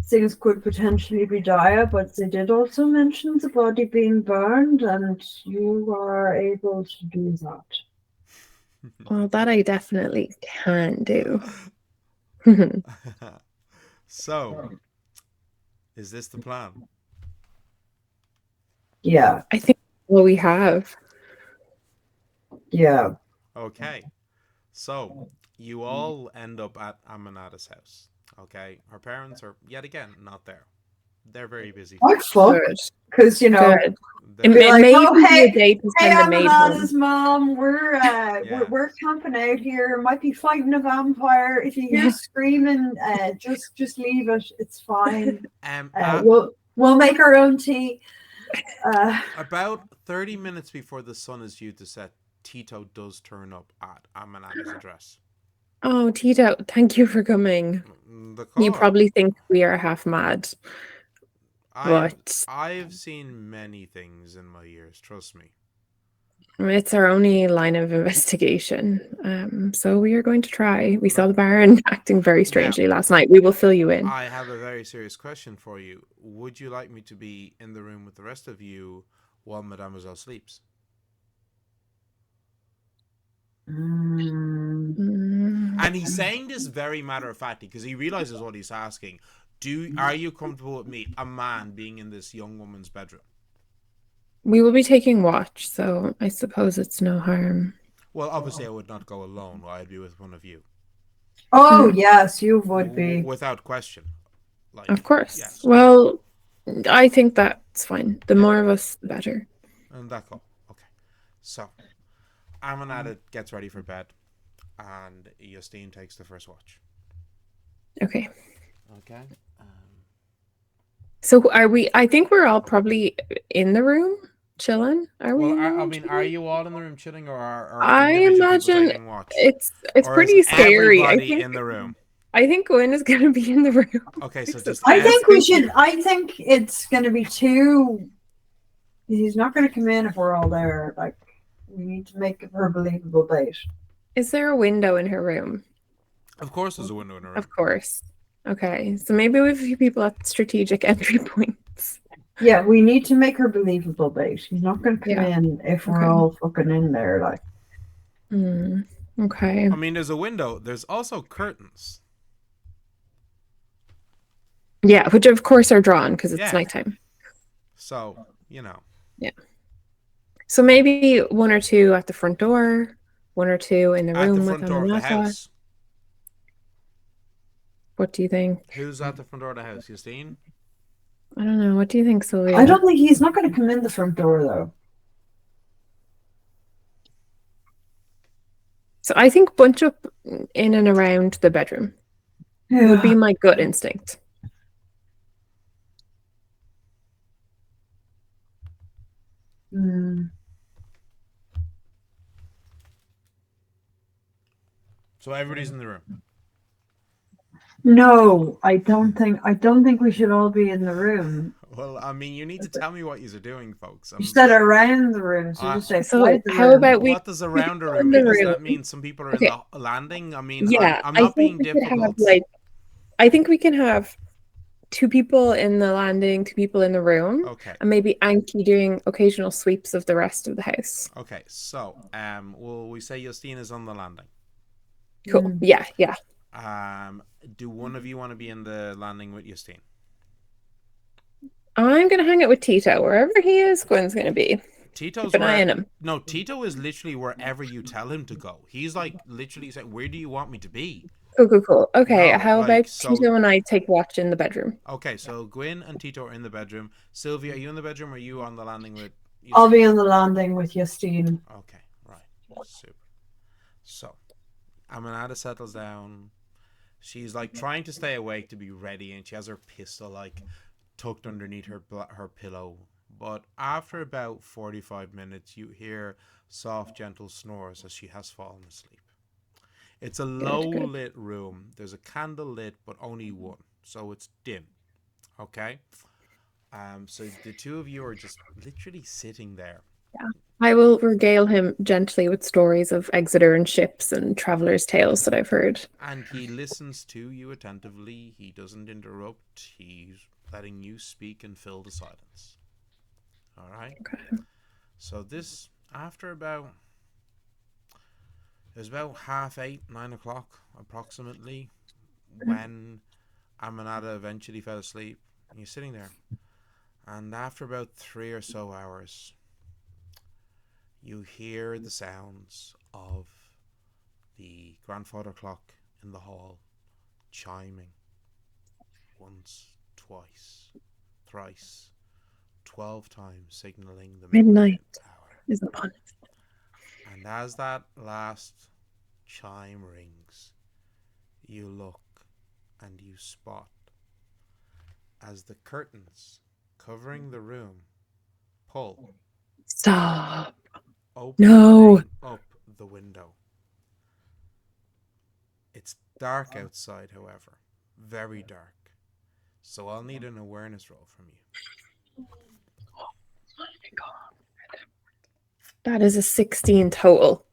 things could potentially be dire, but they did also mention the body being burned, and you are able to do that. Well, that I definitely can do. So, is this the plan? Yeah. I think what we have. Yeah. Okay. So, you all end up at Aminata's house. Okay. Her parents are, yet again, not there. They're very busy. What fuck? Because, you know, it may be a day to send the maid home. Aminata's mom, we're camping out here. Might be fighting a vampire. If you hear screaming, just leave it. It's fine. We'll make our own tea. About 30 minutes before the sun is due to set, Tito does turn up at Aminata's address. Oh, Tito, thank you for coming. You probably think we are half mad. I've seen many things in my years, trust me. It's our only line of investigation. So we are going to try. We saw the Baron acting very strangely last night. We will fill you in. I have a very serious question for you. Would you like me to be in the room with the rest of you while Mademoiselle sleeps? And he's saying this very matter of factly because he realizes what he's asking. Are you comfortable with me, a man, being in this young woman's bedroom? We will be taking watch, so I suppose it's no harm. Well, obviously I would not go alone. I'd be with one of you. Oh, yes, you would be. Without question. Like, of course. yes. Well, I think that's fine. The more of us, the better. And that's all. Okay. So, Aminata gets ready for bed, and Justine takes the first watch. Okay. Okay. So are we? I think we're all probably in the room chilling. Are we? Well, I mean, are you all in the room chilling, or are I individual people imagine taking watch? it's Or pretty is scary. everybody in the room? I think Gwen is going to be in the room. Okay, so just I think we should. I think it's going to be too. He's not going to come in if we're all there. Like, we need to make her believable bait. Is there a window in her room? Of course, there's a window in her room. Of course. Okay, so maybe we have a few people at strategic entry points. Yeah, we need to make her believable bait. He's not going to come in if we're all fucking in there. Like, okay. I mean, there's a window. There's also curtains. Yeah, which of course are drawn because it's nighttime. So, Yeah. So maybe one or two at the front door, one or two in the room at the front door of the house. What do you think? Who's at the front door of the house? Justine? I don't know. What do you think, Sylvia? I don't think he's not going to come in the front door though. So I think bunch up in and around the bedroom. It would be my gut instinct. So everybody's in the room. No, I don't think we should all be in the room. Well, I mean, you need to tell me what you're doing, folks. You said around the room, so just say how about we? What does around the room mean? Does that mean some people are in the landing? I mean, I'm not being difficult. I think we can have 2 people in the landing, 2 people in the room. Okay. And maybe Anki doing occasional sweeps of the rest of the house. Okay, so will we say Justine is on the landing? Cool. Yeah. Do one of you want to be in the landing with Justine? I'm gonna hang out with Tito. Wherever he is, Gwen's gonna be. Tito's keep an eye on him. No, Tito is literally wherever you tell him to go. He's like literally saying, "Where do you want me to be?" Cool. Okay, how about Tito and I take watch in the bedroom? Okay, so Gwen and Tito are in the bedroom. Sylvia, are you in the bedroom or are you on the landing with Justine? I'll be on the landing with Justine. Okay, right. Super. So, Aminata settles down. She's like trying to stay awake to be ready, and she has her pistol like tucked underneath her pillow. But after about 45 minutes, you hear soft, gentle snores as she has fallen asleep. It's a low-lit room. There's a candle lit, but only one, so it's dim. Okay? So the 2 of you are just literally sitting there. Yeah. I will regale him gently with stories of Exeter and ships and travelers' tales that I've heard. And he listens to you attentively. He doesn't interrupt. He's letting you speak and fill the silence. All right? Okay. So this, after about... It was about 8:30, 9 o'clock, approximately, when Aminata eventually fell asleep. And you're sitting there. And after about 3 or so hours, you hear the sounds of the grandfather clock in the hall chiming. Once, twice, thrice, 12 times, signaling the midnight hour is upon us. And as that last chime rings, you look and you spot as the curtains covering the room pull. Stop. Opening up the window. It's dark outside, however. Very dark. So I'll need an awareness roll from you. Oh my god. That is a 16 total.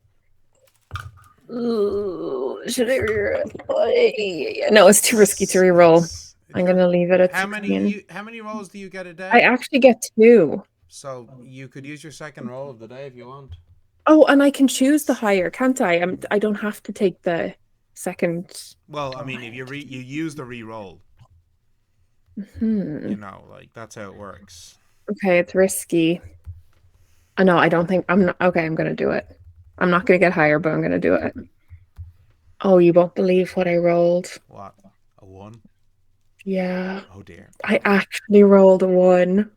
Ooh, should I reroll? No, it's too risky to reroll. I'm gonna leave it at 16. How many rolls do you get a day? I actually get 2. So you could use your second roll of the day if you want. Oh, and I can choose the higher, can't I? I don't have to take the second. Well, I mean, if you use the re-roll, Hmm. like that's how it works. Okay, it's risky. Oh, no, I don't think I'm not okay, I'm gonna do it. I'm not gonna get higher, but I'm gonna do it. Oh, you won't believe what I rolled. What? A 1? Yeah. Oh dear. I actually rolled a 1.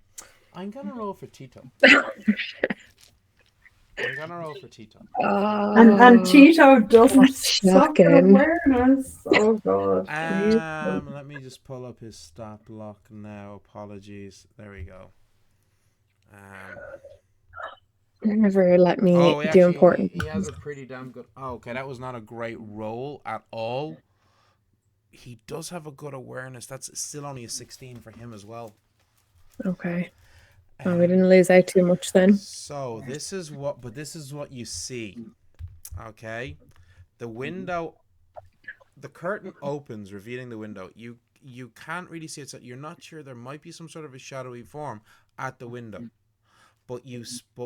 I'm gonna roll for Tito. I'm gonna roll for Tito. And Tito doesn't that's suck at shocking. awareness. Oh god. Let me just pull up his stat block now. Apologies. There we go. Never let me He do actually important. he has a pretty damn good. Oh, okay, that was not a great roll at all. He does have a good awareness. That's still only a 16 for him as well. Okay. Oh, we didn't lose out too much then. So this is what you see. Okay, the window, the curtain opens, revealing the window. You can't really see it, so you're not sure. There might be some sort of a shadowy form at the window, but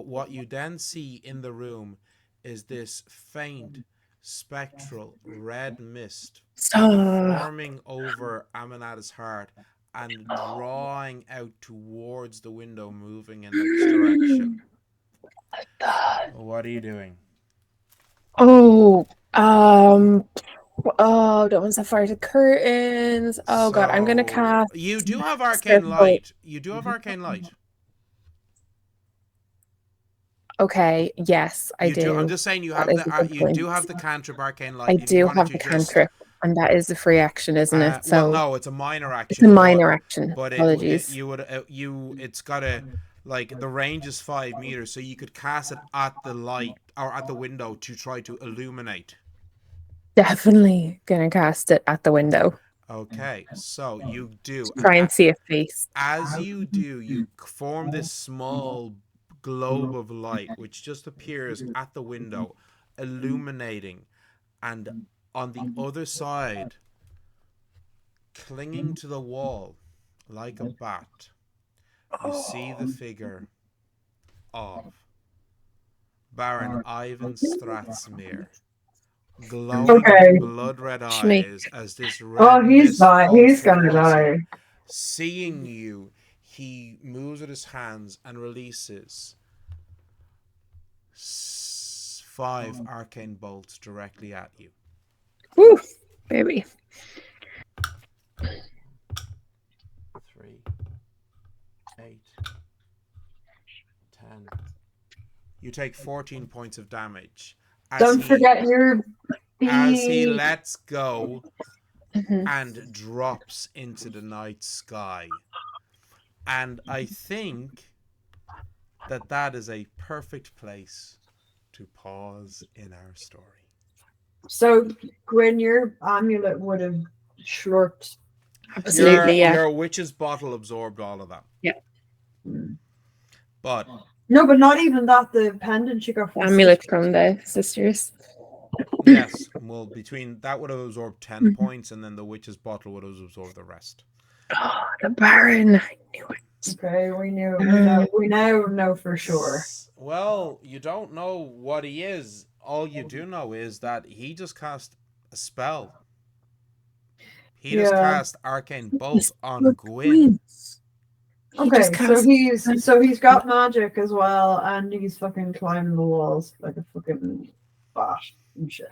what you then see in the room is this faint, spectral red mist forming over Aminata's heart and drawing out towards the window, moving in its direction. What are you doing? Oh, don't want to set fire to curtains. Oh god, I'm gonna cast. You do have arcane light. You do have arcane light. Okay, yes, I do. I'm just saying you have you do have the cantrip arcane light. I If you do wanted have to the just cantrip, and that is a free action, isn't it? well, So no, it's a minor action. it's a minor action. But Apologies. it's got a like the range is 5 meters, so you could cast it at the light or at the window to try to illuminate. Definitely gonna cast it at the window. Okay, so you do Try and see a face. As you do, you form this small globe of light which just appears at the window, illuminating, and on the other side, clinging to the wall like a bat, you see the figure of Baron Ivan Strathmere, glowing with blood red eyes as this red he's gonna die. Seeing you, he moves with his hands and releases 5 arcane bolts directly at you. Woo, baby. 3, 8, 10. You take 14 points of damage. Don't forget your as he lets go and drops into the night sky. And I think that is a perfect place to pause in our story. So, Gwen, your amulet would have slurped. Absolutely, your witch's bottle absorbed all of that. Yeah. But no, but not even that. The pendant you got from amulet from the sisters. Yes, well, between that would have absorbed 10 points, and then the witch's bottle would have absorbed the rest. Oh, the Baron! I knew it. Okay, we now know for sure. Well, you don't know what he is. All you do know is that he just cast a spell. He just cast arcane bolt on Gwyn. Okay, so he's got magic as well, and he's fucking climbing the walls like a fucking bat and shit.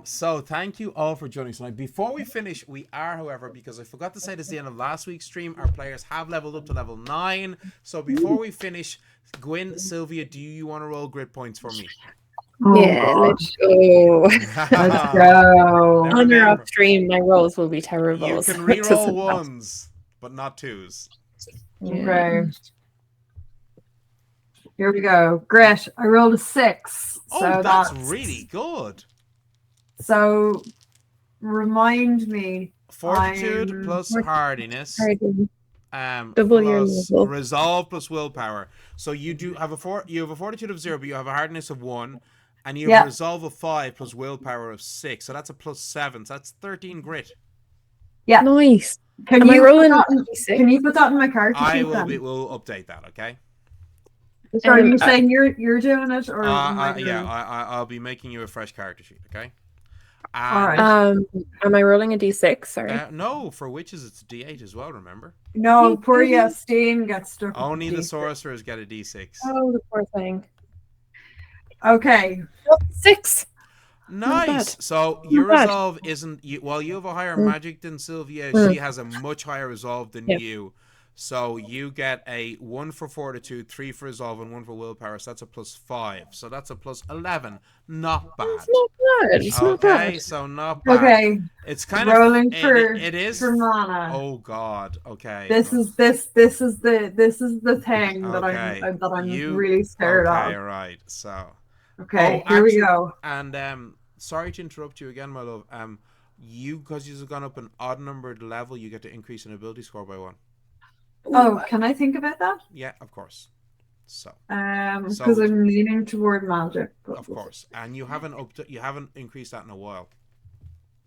So thank you all for joining us tonight. Before we finish, we are, however, because I forgot to say this at the end of last week's stream, our players have leveled up to level 9. So before we finish, Gwyn, Sylvia, do you want to roll grit points for me? Yeah, let's go. Let's go. On your upstream, my rolls will be terrible. You can re-roll 1s, but not 2s. Okay. Here we go. Grit. I rolled a 6. Oh, so that's really good. So, remind me. Fortitude plus hardiness. Double your plus level. resolve plus willpower. So you have a fortitude of 0, but you have a hardiness of 1, and you have a resolve of 5 plus willpower of 6. So that's a plus 7. So that's 13 grit. Yeah. Nice. Can you put that in my character sheet? We'll update that, okay? So are you saying you're doing it, or yeah, I'll be making you a fresh character sheet. Okay. all right. Am I rolling a d6? Sorry. No, for witches it's a D8 as well. Remember? No, poor Yastine gets stuck. Only with the D6. sorcerers get a D6. Oh, the poor thing. Okay. 6. Nice. So your resolve isn't. While you have a higher magic than Sylvia, she has a much higher resolve than you. So you get a 1 for fortitude, 3 for resolve, and 1 for willpower. So that's a +5. So that's a +11. Not bad. It's not bad. It's not bad. So not bad. Okay. It's kind rolling of for it is for mana. Oh God. Okay. This is the thing that I'm really scared of. Okay. Right. So. Okay. Here we go. And sorry to interrupt you again, my love. Because you've gone up an odd numbered level, you get to increase an ability score by 1. Oh, can I think about that? Yeah, of course. So. Because I'm leaning toward magic. Of course, and you haven't increased that in a while.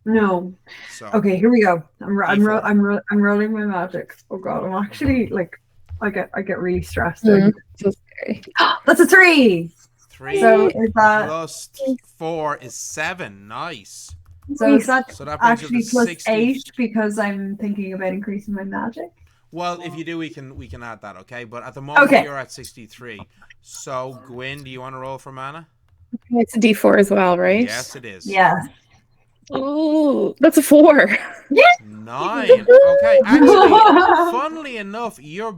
No. So. Okay, here we go. I'm rolling my magic. Oh God, I'm actually like, I get really stressed. So scary. That's a 3. 3. So is that plus 4 is 7. Nice. So is that brings actually you to plus 60. 8 because I'm thinking about increasing my magic? Well, if you do, we can add that, okay? But at the moment, you're at 63. So, Gwyn, do you want to roll for mana? It's a d4 as well, right? Yes, it is. Yeah. Oh, that's a 4. Yeah. 9. Okay, actually, funnily enough, you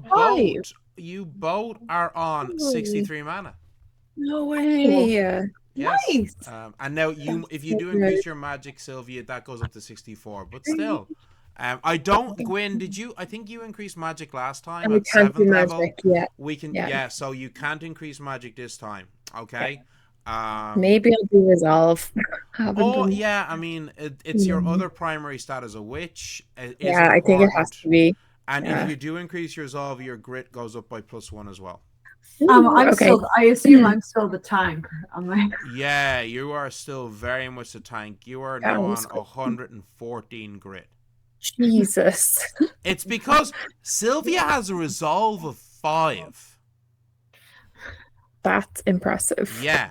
both are on 63 mana. No way. Yes. Nice. And now if you do increase your magic, Sylvia, that goes up to 64. But still, Gwyn, I think you increased magic last time at 7th level. We can, so you can't increase magic this time. Okay. Maybe I'll do resolve. Yeah, I mean, it's your other primary stat as a witch. I think it has to be. And if you do increase your resolve, your grit goes up by +1 as well. I assume I'm still the tank. Yeah, you are still very much the tank. You are now on 114 grit. Jesus. It's because Sylvia has a resolve of 5. That's impressive. Yeah.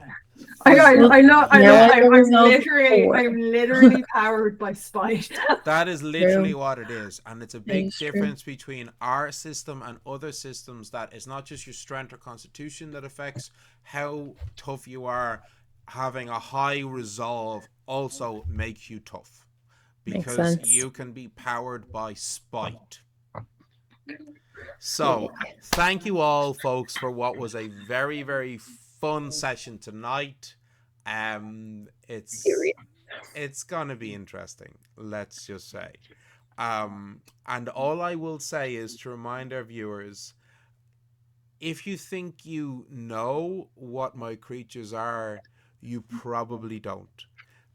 I know. I'm literally powered by spite. That is literally what it is. And it's a big difference between our system and other systems, that it's not just your strength or constitution that affects how tough you are. Having a high resolve also makes you tough, because you can be powered by spite. So, thank you all, folks, for what was a very, very fun session tonight. It's gonna be interesting, let's just say. And all I will say is to remind our viewers, if you think you know what my creatures are, you probably don't,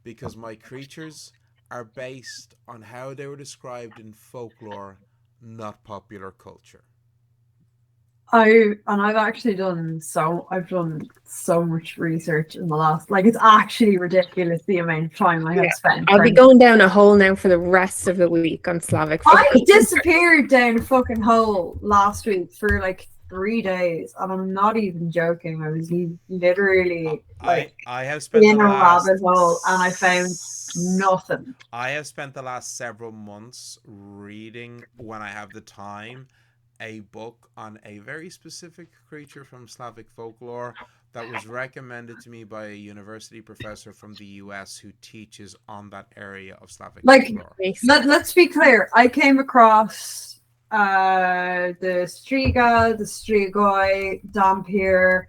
because my creatures are based on how they were described in folklore, not popular culture. I've done so much research in the last, it's actually ridiculous the amount of time I have spent. I'll be going down a hole now for the rest of the week on Slavic folklore. I disappeared down a fucking hole last week for 3 days, and I'm not even joking. I was literally I have spent in a rabbit hole, and I found nothing. I have spent the last several months reading, when I have the time, a book on a very specific creature from Slavic folklore that was recommended to me by a university professor from the US who teaches on that area of Slavic folklore. Let's be clear. I came across the Striga, the Strigoi, Dampier,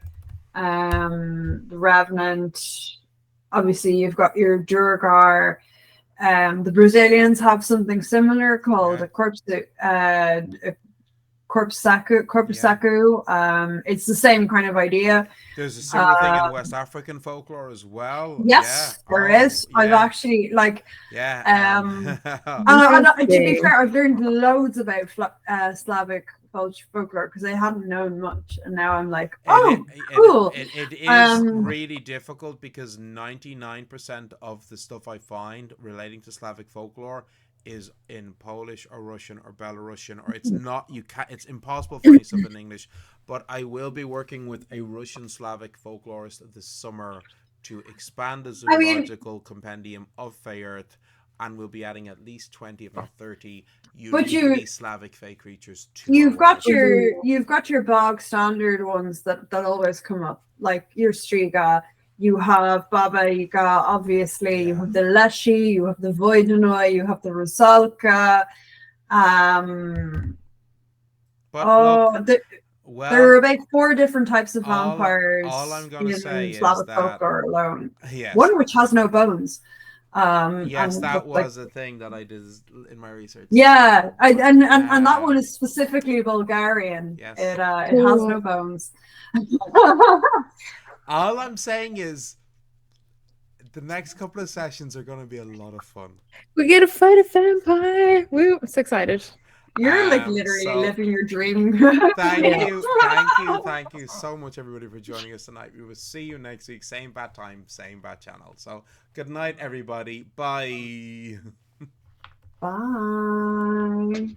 the Revenant. Obviously, you've got your Durgar. The Brazilians have something similar called a corpus saku. It's the same kind of idea. There's a similar thing in West African folklore as well. Yes, there is. Yeah. I've actually to be fair, I've learned loads about Slavic folklore because I hadn't known much, and now I'm like, cool. It is really difficult because 99% of the stuff I find relating to Slavic folklore is in Polish or Russian or Belarusian, or it's not. You can It's impossible for any stuff in English. But I will be working with a Russian Slavic folklorist this summer to expand the I mean, zoological compendium of Feyert, and we'll be adding at least 20, if not 30, but uniquely Slavic fey creatures to our world. you've got your bog standard ones that always come up, like your Striga. You have Baba Yaga, obviously. You Yeah. have the Leshy. You have the Voidinoi. You have the Rusalka. But Oh, look, there well, are about 4 different types of all I'm vampires gonna say in is Slavic that folklore alone. yes, One which has no bones. yes, And that but like was a thing that I did in my research. yeah, But, and that one is specifically Bulgarian. yes. It has no bones. All I'm saying is the next couple of sessions are going to be a lot of fun. We get to fight a vampire. Woo! I'm so excited. You're like literally So living your dream. thank you so much, everybody, for joining us tonight. We will see you next week, same bat time, same bat channel. So good night, everybody. Bye. Bye.